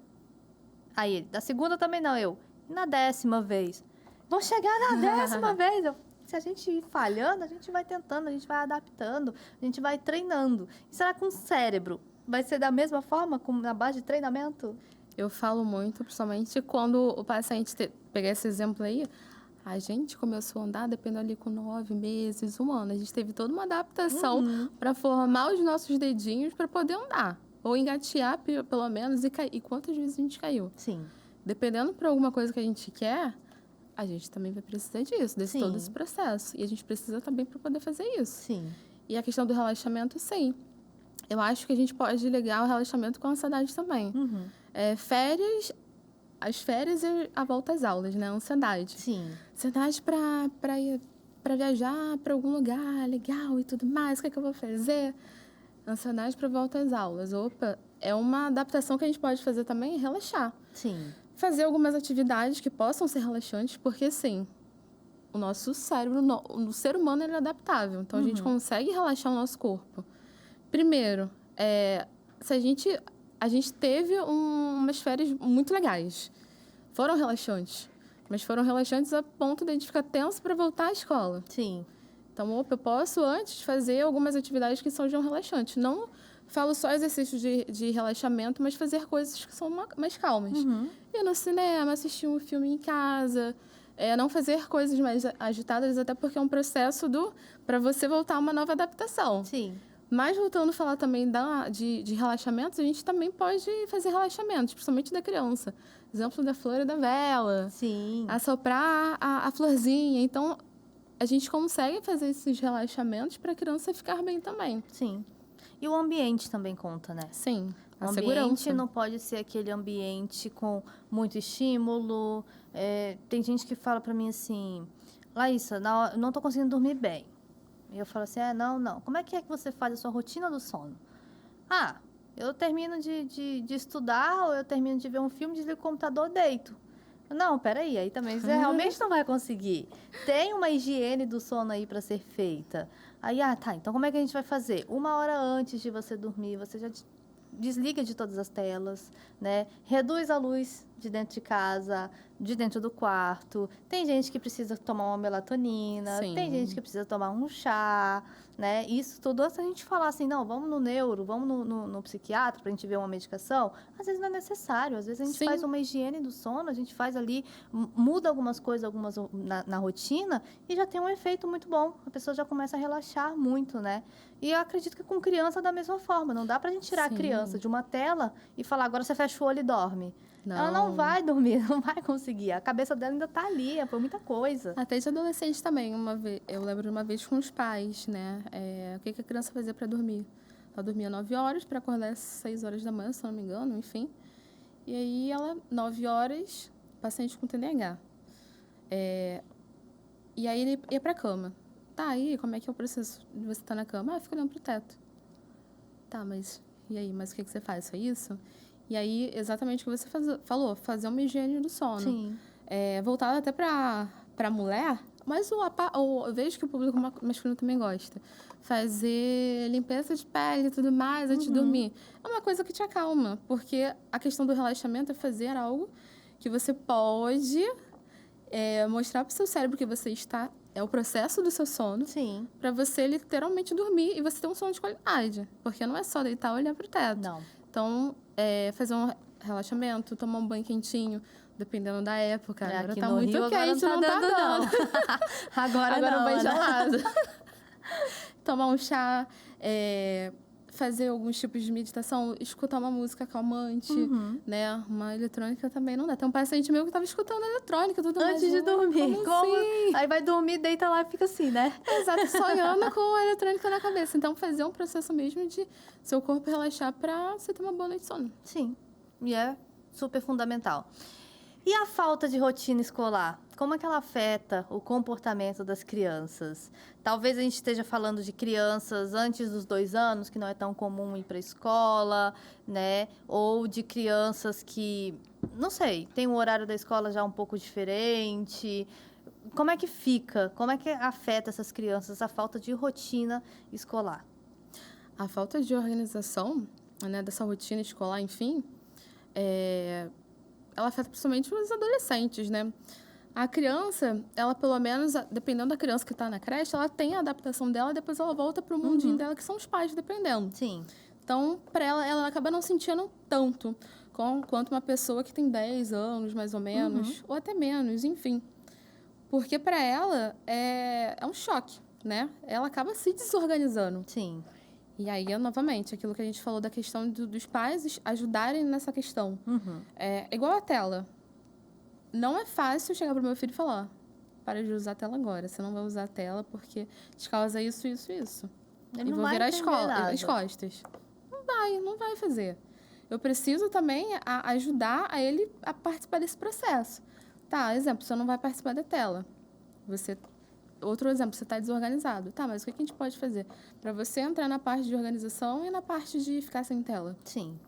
Aí ele, da segunda também não. Eu, e na 10ª vez? Vou chegar na 10ª vez. Se a gente ir falhando, a gente vai tentando, a gente vai adaptando, a gente vai treinando. E será que com o cérebro vai ser da mesma forma, na base de treinamento?
Eu falo muito, principalmente quando o paciente pegar esse exemplo aí, a gente começou a andar, dependendo ali com 9 meses, 1 ano. A gente teve toda uma adaptação para formar os nossos dedinhos para poder andar. Ou engatear, pelo menos, e cair. E quantas vezes a gente caiu?
Sim.
Dependendo para alguma coisa que a gente quer, a gente também vai precisar disso, todo esse processo. E a gente precisa também para poder fazer isso.
Sim.
E a questão do relaxamento, sim. Eu acho que a gente pode ligar o relaxamento com a ansiedade também. Férias... As férias e a volta às aulas, né? Ansiedade.
Sim.
Ansiedade para viajar para algum lugar legal e tudo mais. O que é que eu vou fazer? Ansiedade para volta às aulas. Opa, é uma adaptação que a gente pode fazer também e relaxar.
Sim.
Fazer algumas atividades que possam ser relaxantes, porque, sim, o nosso cérebro, o ser humano, ele é adaptável. Então, a gente consegue relaxar o nosso corpo. Primeiro, se a gente teve umas férias muito legais. Foram relaxantes. mas foram relaxantes a ponto de a gente ficar tenso para voltar à escola.
Sim.
Então, opa, eu posso antes fazer algumas atividades que são relaxantes. Não falo só exercícios de relaxamento, mas fazer coisas que são mais calmas. Ir no cinema, assistir um filme em casa, não fazer coisas mais agitadas, até porque é um processo para você voltar a uma nova adaptação.
Sim.
Mas voltando a falar também de relaxamentos, a gente também pode fazer relaxamentos, principalmente da criança. Exemplo da flor e da vela.
Sim.
Assoprar a florzinha. Então, a gente consegue fazer esses relaxamentos para a criança ficar bem também.
Sim. E o ambiente também conta, né?
Sim,
O
a
ambiente
segurança.
não pode ser aquele ambiente com muito estímulo. Tem gente que fala pra mim assim, Laísa, eu não tô conseguindo dormir bem. E eu falo assim, não. Como é que você faz a sua rotina do sono? Eu termino de estudar ou eu termino de ver um filme, desligo o computador, deito. Não, peraí, aí também você realmente não vai conseguir. Tem uma higiene do sono aí para ser feita. Aí, tá, então como é que a gente vai fazer? 1 hora antes de você dormir, você já desliga de todas as telas, né? Reduz a luz de dentro de casa, de dentro do quarto. Tem gente que precisa tomar uma melatonina,
Sim.
tem gente que precisa tomar um chá, né? Isso tudo, antes a gente falar assim, não, vamos no neuro, vamos no psiquiatra pra gente ver uma medicação, às vezes não é necessário, às vezes a gente
Sim.
faz uma higiene do sono, a gente faz ali, muda algumas coisas, na rotina e já tem um efeito muito bom, a pessoa já começa a relaxar muito, né? E eu acredito que com criança da mesma forma, não dá pra gente tirar a
Sim.
criança de uma tela e falar, agora você fecha o olho e dorme. Ela não vai dormir, não vai conseguir. A cabeça dela ainda tá ali, foi muita coisa.
Até de adolescente também, eu lembro de uma vez com os pais, né? O que a criança fazia para dormir? Ela dormia 9 horas para acordar às 6 horas da manhã, se eu não me engano, enfim. E aí ela, 9 horas, paciente com TDAH. E aí ele ia pra cama. Tá, aí como é que é o processo de você estar na cama? Fica olhando pro teto. Tá, mas e aí? Mas o que você faz? Foi isso? E aí, exatamente o que você falou, fazer uma higiene do sono.
Sim.
Voltado até para mulher, mas eu vejo que o público masculino também gosta. Fazer limpeza de pele e tudo mais antes de dormir. É uma coisa que te acalma, porque a questão do relaxamento é fazer algo que você pode mostrar para o seu cérebro que você está... É o processo do seu sono.
Sim.
Para você literalmente dormir e você ter um sono de qualidade. Porque não é só deitar e olhar para o teto.
Não.
Então, fazer um relaxamento, tomar um banho quentinho, dependendo da época. Agora
Aqui
tá
no
muito
Rio,
quente,
agora
não tá dando.
Agora
um
não,
banho
né?
gelado. Tomar um chá, fazer alguns tipos de meditação, escutar uma música calmante, né? Uma eletrônica também não dá. Tem um paciente meu que estava escutando eletrônica tudo mais.
Antes de dormir.
Como assim?
Aí vai dormir, deita lá e fica assim, né?
Exato, sonhando com a eletrônica na cabeça. Então, fazer um processo mesmo de seu corpo relaxar para você ter uma boa noite de sono.
Sim, e é super fundamental. E a falta de rotina escolar? Como é que ela afeta o comportamento das crianças? Talvez a gente esteja falando de crianças antes dos 2 anos, que não é tão comum ir para a escola, né? Ou de crianças que, não sei, tem o horário da escola já um pouco diferente. Como é que fica? Como é que afeta essas crianças a falta de rotina escolar?
A falta de organização, né, dessa rotina escolar, enfim, ela afeta principalmente os adolescentes, né? A criança, ela pelo menos, dependendo da criança que está na creche, ela tem a adaptação dela e depois ela volta para o mundinho dela, que são os pais, dependendo.
Sim.
Então, para ela acaba não sentindo tanto quanto uma pessoa que tem 10 anos, mais ou menos, ou até menos, enfim. Porque para ela é um choque, né? Ela acaba se desorganizando.
Sim.
E aí, novamente, aquilo que a gente falou da questão dos pais ajudarem nessa questão. É igual a tela. Não é fácil chegar para o meu filho e falar: para de usar a tela agora. Você não vai usar a tela porque te causa isso, isso, isso.
Ele
e
não
vou
vai
virar
entender nada.
as costas. Não vai fazer. Eu preciso também ajudar a ele a participar desse processo. Tá, exemplo, você não vai participar da tela. Outro exemplo, você está desorganizado. Tá, mas o que a gente pode fazer para você entrar na parte de organização e na parte de ficar sem tela?
Sim.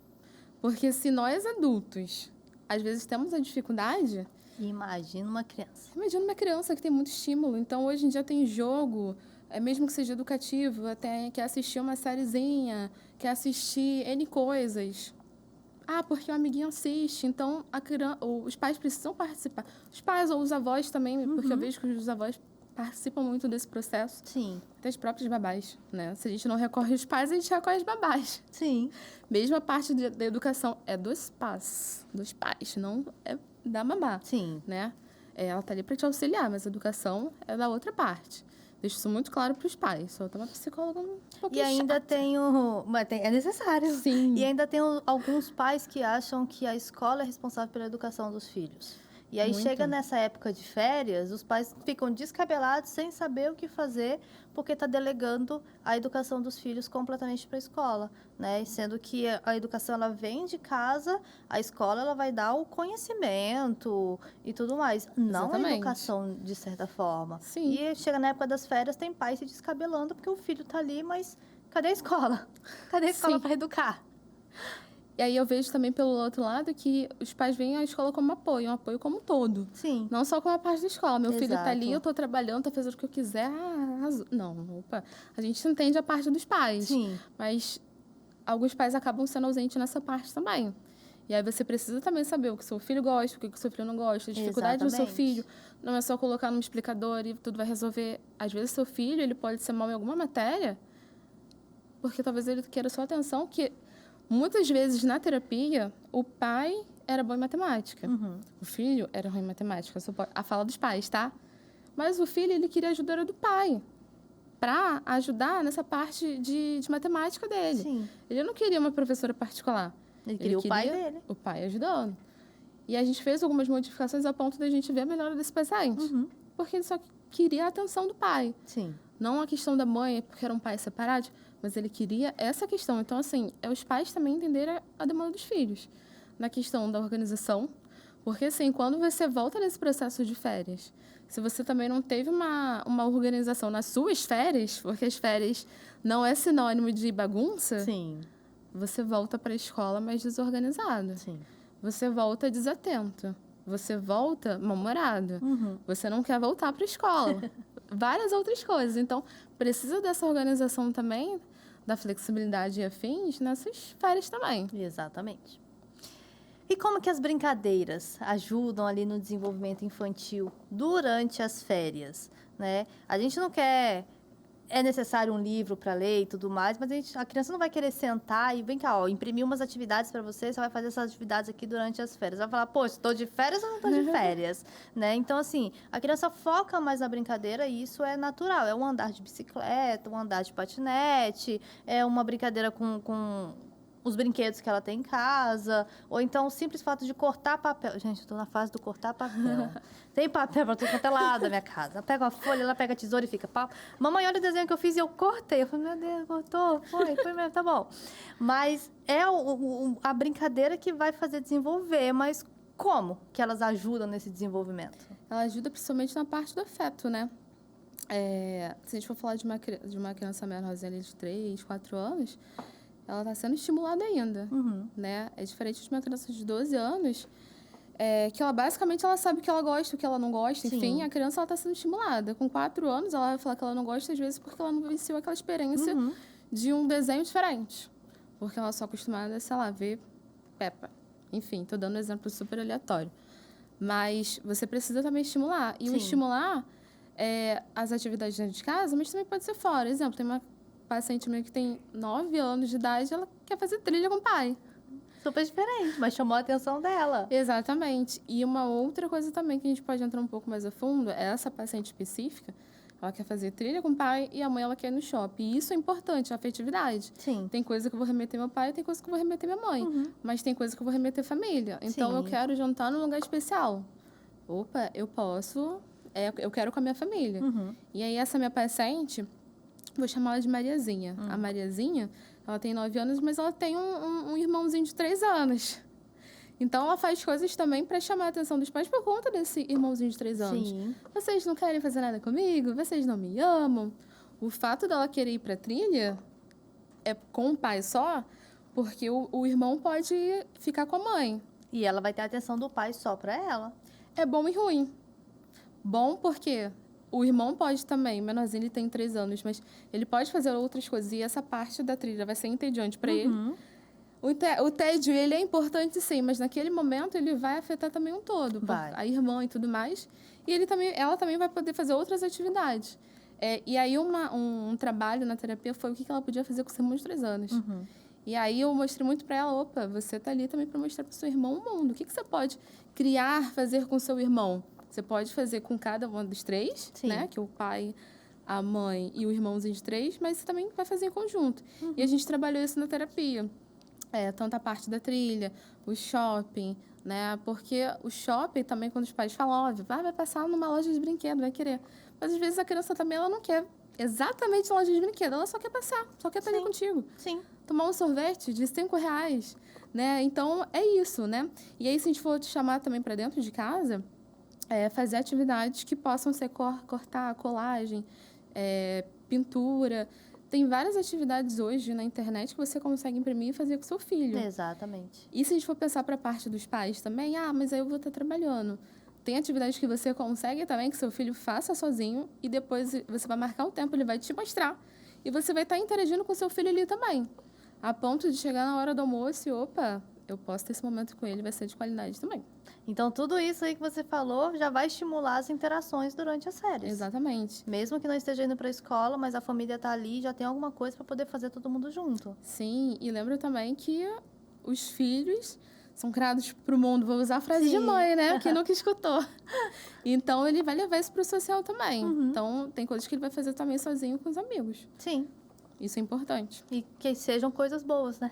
Porque se nós adultos, às vezes, temos a dificuldade...
Imagina uma criança.
Imagina uma criança que tem muito estímulo. Então, hoje em dia tem jogo, mesmo que seja educativo, até quer assistir uma sériezinha, quer assistir N coisas. Ah, porque o amiguinho assiste, então os pais precisam participar. Os pais ou os avós também, porque eu vejo que os avós participam muito desse processo.
Sim.
Até as próprias babás, né? Se a gente não recorre aos pais, a gente recorre às babás.
Sim.
Mesmo a parte da educação é dos pais, não é da babá.
Sim.
Né? Ela tá ali para te auxiliar, mas a educação é da outra parte. Deixo isso muito claro para os pais. Sou até uma psicóloga um pouquinho
E ainda
chata.
tem o... Mas é necessário.
Sim.
E ainda tem alguns pais que acham que a escola é responsável pela educação dos filhos. E aí
Muito.
chega nessa época de férias, os pais ficam descabelados, sem saber o que fazer, porque está delegando a educação dos filhos completamente para a escola, né? Sendo que a educação ela vem de casa, a escola ela vai dar o conhecimento e tudo mais, não a
Exatamente.
educação de certa forma.
Sim.
E chega na época das férias, tem pais se descabelando porque o filho está ali, mas cadê a escola? Cadê a escola
Sim.
para educar?
E aí eu vejo também pelo outro lado que os pais veem a escola como um apoio como um todo.
Sim.
Não só como a parte da escola. Meu filho tá ali,
Exato.
eu tô trabalhando, tô fazendo o que eu quiser. Arrasou. Não, opa. A gente entende a parte dos pais.
Sim.
Mas alguns pais acabam sendo ausentes nessa parte também. E aí você precisa também saber o que seu filho gosta, o que o seu filho não gosta, a dificuldade do seu
Exatamente.
filho. Não é só colocar num explicador e tudo vai resolver. Às vezes seu filho, ele pode ser mal em alguma matéria, porque talvez ele queira sua atenção, que muitas vezes na terapia, o pai era bom em matemática. O filho era ruim em matemática. A fala dos pais, tá? Mas o filho, ele queria a ajuda do pai para ajudar nessa parte de matemática dele.
Sim.
Ele não queria uma professora particular.
Ele queria o pai dele.
O pai ajudando. E a gente fez algumas modificações a ponto da gente ver a melhora desse paciente. Porque ele só queria a atenção do pai.
Sim.
Não a questão da mãe, porque eram pais separados, mas ele queria essa questão. Então, assim, é os pais também entenderem a demanda dos filhos. Na questão da organização, porque, assim, quando você volta nesse processo de férias, se você também não teve uma organização nas suas férias, porque as férias não é sinônimo de bagunça,
Sim.
você volta para a escola mais desorganizado.
Sim.
Você volta desatento. Você volta mal-humorado. Você não quer voltar para a escola. Várias outras coisas. Então, precisa dessa organização também, da flexibilidade e afins, nessas férias também.
Exatamente. E como que as brincadeiras ajudam ali no desenvolvimento infantil durante as férias, né? A gente não quer... É necessário um livro para ler e tudo mais, mas a criança não vai querer sentar e vem cá, ó, imprimir umas atividades para você vai fazer essas atividades aqui durante as férias. Vai falar, pô, estou de férias ou não estou de férias? Né? Então, assim, a criança foca mais na brincadeira e isso é natural. É um andar de bicicleta, um andar de patinete, é uma brincadeira com os brinquedos que ela tem em casa, ou então o simples fato de cortar papel. Gente, eu tô na fase do cortar papel. Tem papel pra tudo quanto é lado da minha casa. Ela pega uma folha, ela pega a tesoura e fica... Mamãe, olha o desenho que eu fiz e eu cortei. Eu falei, meu Deus, cortou, foi mesmo, tá bom. Mas é a brincadeira que vai fazer desenvolver, mas como que elas ajudam nesse desenvolvimento?
Ela ajuda principalmente na parte do afeto, né? Se a gente for falar de uma criança menorzinha de 3, 4 anos... ela está sendo estimulada ainda, né? É diferente de uma criança de 12 anos, que ela basicamente ela sabe o que ela gosta, o que ela não gosta.
Sim.
Enfim, a criança está sendo estimulada. Com 4 anos, ela vai falar que ela não gosta, às vezes, porque ela não venceu aquela experiência de um desenho diferente. Porque ela é só acostumada, sei lá, ver Peppa. Enfim, estou dando um exemplo super aleatório. Mas você precisa também estimular. E o estimular as atividades dentro de casa, mas também pode ser fora. Exemplo, tem uma paciente minha que tem 9 anos de idade, ela quer fazer trilha com o pai.
Super diferente, mas chamou a atenção dela.
Exatamente. E uma outra coisa também que a gente pode entrar um pouco mais a fundo é essa paciente específica, ela quer fazer trilha com o pai e a mãe ela quer ir no shopping. E isso é importante, a afetividade.
Sim.
Tem coisa que eu vou remeter meu pai, tem coisa que eu vou remeter minha mãe. Mas tem coisa que eu vou remeter família. Então, eu quero jantar num lugar especial. Opa, eu posso... eu quero com a minha família. E aí, essa minha paciente... vou chamar ela de Mariazinha. A Mariazinha, ela tem 9 anos, mas ela tem um irmãozinho de 3 anos. Então, ela faz coisas também para chamar a atenção dos pais por conta desse irmãozinho de 3 anos.
Sim.
Vocês não querem fazer nada comigo? Vocês não me amam? O fato dela querer ir para a trilha é com o pai só, porque o irmão pode ficar com a mãe.
E ela vai ter a atenção do pai só para ela.
É bom e ruim. Bom porque... o irmão pode também, o menorzinho, ele tem 3 anos, mas ele pode fazer outras coisas. E essa parte da trilha vai ser entediante para ele. O tédio, ele é importante sim, mas naquele momento ele vai afetar também um todo,
Vai.
a irmã e tudo mais. E ela também vai poder fazer outras atividades. E aí um trabalho na terapia foi o que ela podia fazer com o seu irmão de 3 anos. E aí eu mostrei muito para ela, opa, você tá ali também para mostrar para o seu irmão o mundo. O que você pode criar, fazer com o seu irmão? Você pode fazer com cada um dos 3,
Sim.
né? Que é o pai, a mãe e o irmãozinho de 3, mas você também vai fazer em conjunto. E a gente trabalhou isso na terapia. Tanto a parte da trilha, o shopping, né? Porque o shopping também, quando os pais falam, óbvio, vai passar numa loja de brinquedo, vai querer. Mas às vezes a criança também, ela não quer exatamente na loja de brinquedo, ela só quer passear, só quer estar ali contigo.
Sim.
Tomar um sorvete de R$5, né? Então, é isso, né? E aí, se a gente for te chamar também para dentro de casa, fazer atividades que possam ser cortar, colagem, pintura. Tem várias atividades hoje na internet que você consegue imprimir e fazer com seu filho.
Exatamente.
E se a gente for pensar para a parte dos pais também, mas aí eu vou estar trabalhando. Tem atividades que você consegue também que seu filho faça sozinho e depois você vai marcar o tempo, ele vai te mostrar. E você vai estar interagindo com seu filho ali também. A ponto de chegar na hora do almoço e, opa, eu posso ter esse momento com ele, vai ser de qualidade também.
Então, tudo isso aí que você falou já vai estimular as interações durante as férias.
Exatamente.
Mesmo que não esteja indo para a escola, mas a família está ali, já tem alguma coisa para poder fazer todo mundo junto.
Sim, e lembra também que os filhos são criados para o mundo. Vou usar a frase de mãe, né? Quem nunca escutou. Então, ele vai levar isso para o social também. Então, tem coisas que ele vai fazer também sozinho com os amigos.
Sim.
Isso é importante.
E que sejam coisas boas, né?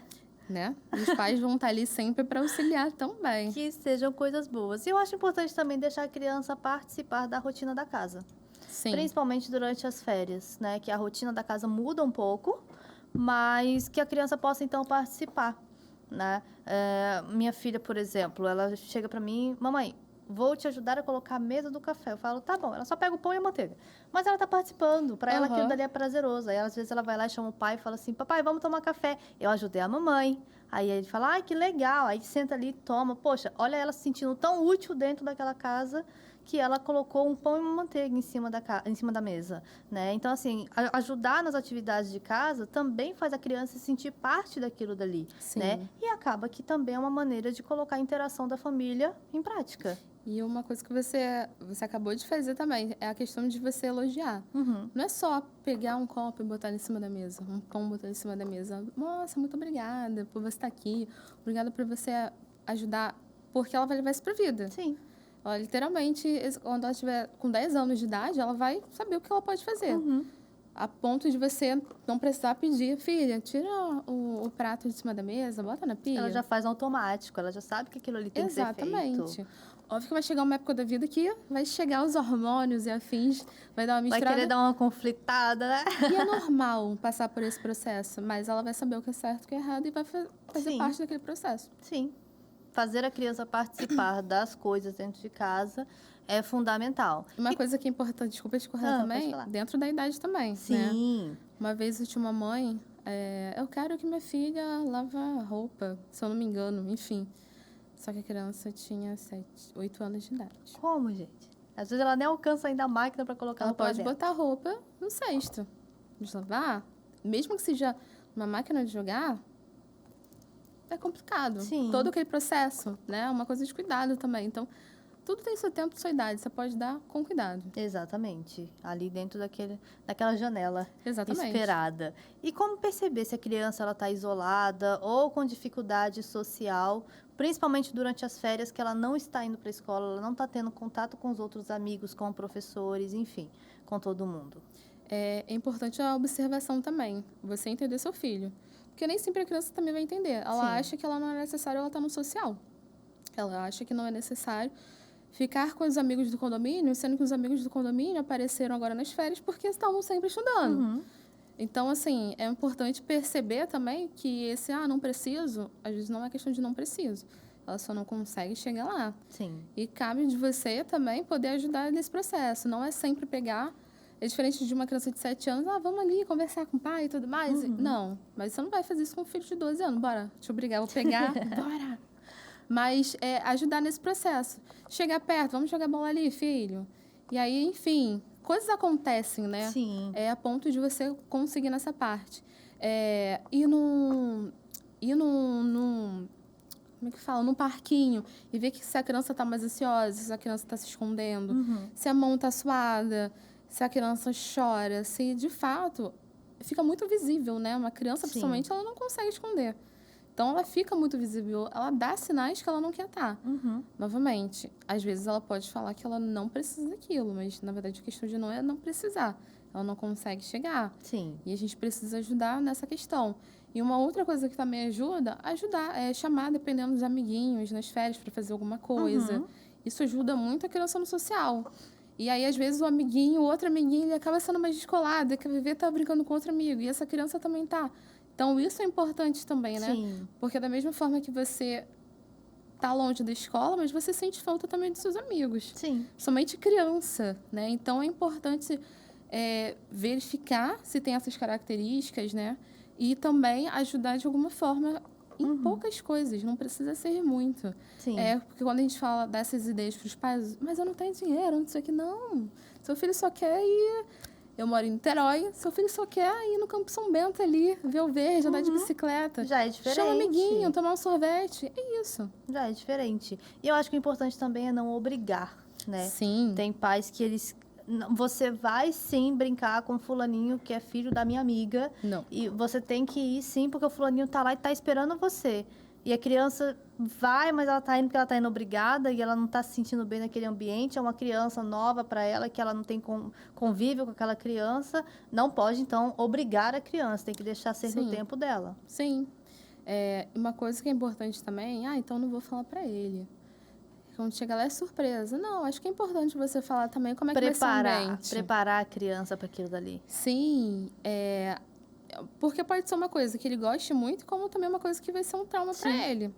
E os pais vão estar ali sempre para auxiliar também.
Que sejam coisas boas. E eu acho importante também deixar a criança participar da rotina da casa.
Sim.
Principalmente durante as férias, né? Que a rotina da casa muda um pouco, mas que a criança possa, então, participar, né? Minha filha, por exemplo, ela chega para mim, mamãe, vou te ajudar a colocar a mesa do café. Eu falo, tá bom. Ela só pega o pão e a manteiga. Mas ela tá participando. Para ela, aquilo dali é prazeroso. Aí, às vezes, ela vai lá e chama o pai e fala assim, papai, vamos tomar café. Eu ajudei a mamãe. Aí ele fala, ai, que legal. Aí senta ali e toma. Poxa, olha ela se sentindo tão útil dentro daquela casa que ela colocou um pão e uma manteiga em cima da mesa, né? Então, assim, ajudar nas atividades de casa também faz a criança se sentir parte daquilo dali, né? E acaba que também é uma maneira de colocar a interação da família em prática.
E uma coisa que você acabou de fazer também é a questão de você elogiar. Não é só pegar um copo e botar em cima da mesa, um pão botar em cima da mesa. Nossa, muito obrigada por você estar aqui. Obrigada por você ajudar, porque ela vai levar isso para a vida.
Sim.
Ela, literalmente, quando ela estiver com 10 anos de idade, ela vai saber o que ela pode fazer. A ponto de você não precisar pedir, filha, tira o prato de cima da mesa, bota na pia.
Ela já faz automático, ela já sabe que aquilo ali tem que ser feito.
Exatamente. Óbvio que vai chegar uma época da vida que vai chegar os hormônios e afins, vai dar uma misturada.
Vai querer dar uma conflitada, né?
E é normal passar por esse processo, mas ela vai saber o que é certo e o que é errado e vai fazer parte daquele processo.
Sim. Fazer a criança participar das coisas dentro de casa é fundamental.
Uma coisa que é importante, desculpa te cortar também, dentro da idade também,
Sim.
Né? Uma vez eu tinha uma mãe, eu quero que minha filha lava roupa, se eu não me engano, enfim. Só que a criança tinha 8 anos de idade.
Como, gente? Às vezes ela nem alcança ainda a máquina para colocar
ela
roupa
pode botar a roupa no cesto de lavar. Mesmo que seja uma máquina de jogar, é complicado.
Sim.
Todo aquele processo, né? Uma coisa de cuidado também. Então, tudo tem seu tempo e sua idade. Você pode dar com cuidado.
Exatamente. Ali dentro daquela janela esperada. E como perceber se a criança está isolada ou com dificuldade social, principalmente durante as férias, que ela não está indo para a escola, ela não está tendo contato com os outros amigos, com professores, enfim, com todo mundo?
É importante a observação também. Você entender seu filho. Porque nem sempre a criança também vai entender. Ela acha que ela não é necessário ela estar no social. Ela acha que não é necessário ficar com os amigos do condomínio, sendo que os amigos do condomínio apareceram agora nas férias porque estavam sempre estudando. Então, assim, é importante perceber também que esse, não preciso, às vezes não é questão de não preciso. Ela só não consegue chegar lá.
Sim.
E cabe de você também poder ajudar nesse processo. Não é sempre pegar... É diferente de uma criança de 7 anos, vamos ali conversar com o pai e tudo mais. Não, mas você não vai fazer isso com um filho de 12 anos. Bora, te obrigar, vou pegar, bora. Mas ajudar nesse processo. Chegar perto, vamos jogar bola ali, filho. E aí, enfim, coisas acontecem, né?
Sim.
A ponto de você conseguir nessa parte. Ir ir como é que fala? Num parquinho e ver que se a criança está mais ansiosa, se a criança está se escondendo, se a mão está suada, se a criança chora, se de fato fica muito visível, né? Uma criança,
Sim.
principalmente, ela não consegue esconder. Então, ela fica muito visível, ela dá sinais que ela não quer estar. Novamente, às vezes ela pode falar que ela não precisa daquilo, mas, na verdade, a questão de não precisar. Ela não consegue chegar.
Sim.
E a gente precisa ajudar nessa questão. E uma outra coisa que também ajudar, é chamar, dependendo dos amiguinhos, nas férias, para fazer alguma coisa. Isso ajuda muito a criança no social. E aí, às vezes, o outro amiguinho, ele acaba sendo mais descolado, que viver tá brincando com outro amigo, e essa criança também tá. Então, isso é importante também, né?
Sim.
Porque da mesma forma que você tá longe da escola, mas você sente falta também dos seus amigos.
Sim.
Somente criança, né? Então, é importante verificar se tem essas características, né? E também ajudar de alguma forma em poucas coisas, não precisa ser muito.
Sim.
Porque quando a gente fala dessas ideias para os pais, mas eu não tenho dinheiro, não sei o que, não. Seu filho só quer ir... Eu moro em Niterói, seu filho só quer ir no Campo São Bento ali, ver o verde, andar de bicicleta.
Já é diferente.
Chama um amiguinho, tomar um sorvete. É isso.
Já é diferente. E eu acho que o importante também é não obrigar, né?
Sim.
Tem pais que eles... Você vai sim brincar com o fulaninho que é filho da minha amiga.
Não.
E você tem que ir sim, porque o fulaninho tá lá e tá esperando você. E a criança vai, mas ela tá indo porque ela tá indo obrigada e ela não tá se sentindo bem naquele ambiente. É uma criança nova para ela, que ela não tem convívio com aquela criança. Não pode, então, obrigar a criança. Tem que deixar ser no tempo dela.
Sim. Uma coisa que é importante também, então não vou falar para ele. Quando chega lá é surpresa. Não, acho que é importante você falar também como é que vai ser o ambiente.
Preparar a criança para aquilo dali.
Sim, porque pode ser uma coisa que ele goste muito, como também uma coisa que vai ser um trauma para ele.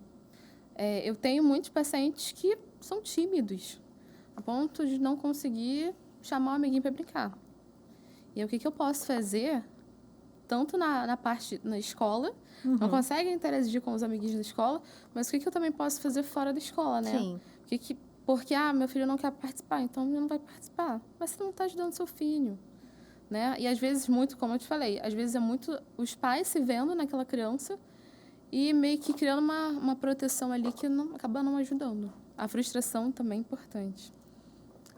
Eu tenho muitos pacientes que são tímidos, a ponto de não conseguir chamar um amiguinho para brincar. E aí, o que eu posso fazer, tanto na escola, não conseguem interagir com os amiguinhos da escola, mas o que eu também posso fazer fora da escola, né?
Sim.
Porque, meu filho não quer participar, então ele não vai participar. Mas você não está ajudando seu filho, né? E às vezes, muito, como eu te falei, às vezes é muito os pais se vendo naquela criança e meio que criando uma proteção ali que acaba não ajudando. A frustração também é importante.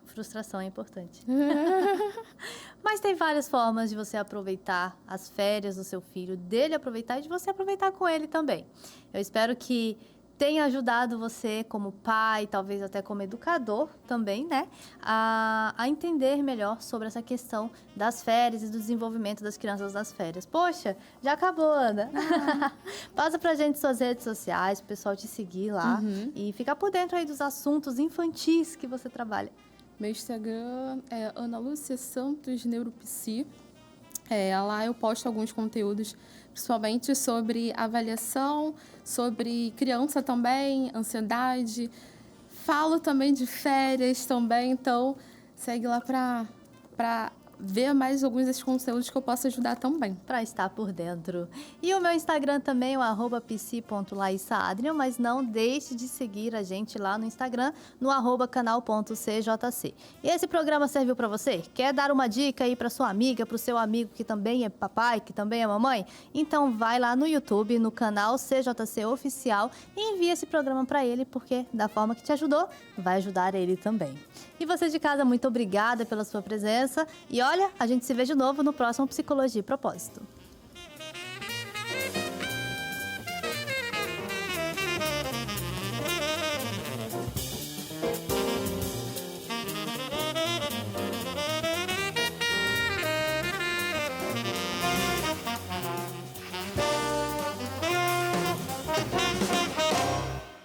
Frustração é importante. Mas tem várias formas de você aproveitar as férias do seu filho, dele aproveitar e de você aproveitar com ele também. Eu espero que tenha ajudado você como pai, talvez até como educador também, né? A entender melhor sobre essa questão das férias e do desenvolvimento das crianças nas férias. Poxa, já acabou, Ana. Passa pra gente suas redes sociais, o pessoal te seguir lá e ficar por dentro aí dos assuntos infantis que você trabalha.
Meu Instagram é Ana Lúcia Santos Neuropsi. Lá eu posto alguns conteúdos, principalmente sobre avaliação, sobre criança também, ansiedade. Falo também de férias também, então segue lá para ver mais alguns desses conteúdos que eu posso ajudar também.
Para estar por dentro. E o meu Instagram também, o @psi.laissaadrian, mas não deixe de seguir a gente lá no Instagram, no @canal.cjc. E esse programa serviu para você? Quer dar uma dica aí para sua amiga, para o seu amigo que também é papai, que também é mamãe? Então vai lá no YouTube, no canal CJC Oficial e envia esse programa para ele, porque da forma que te ajudou, vai ajudar ele também. E você de casa, muito obrigada pela sua presença. E olha, a gente se vê de novo no próximo Psicologia e Propósito.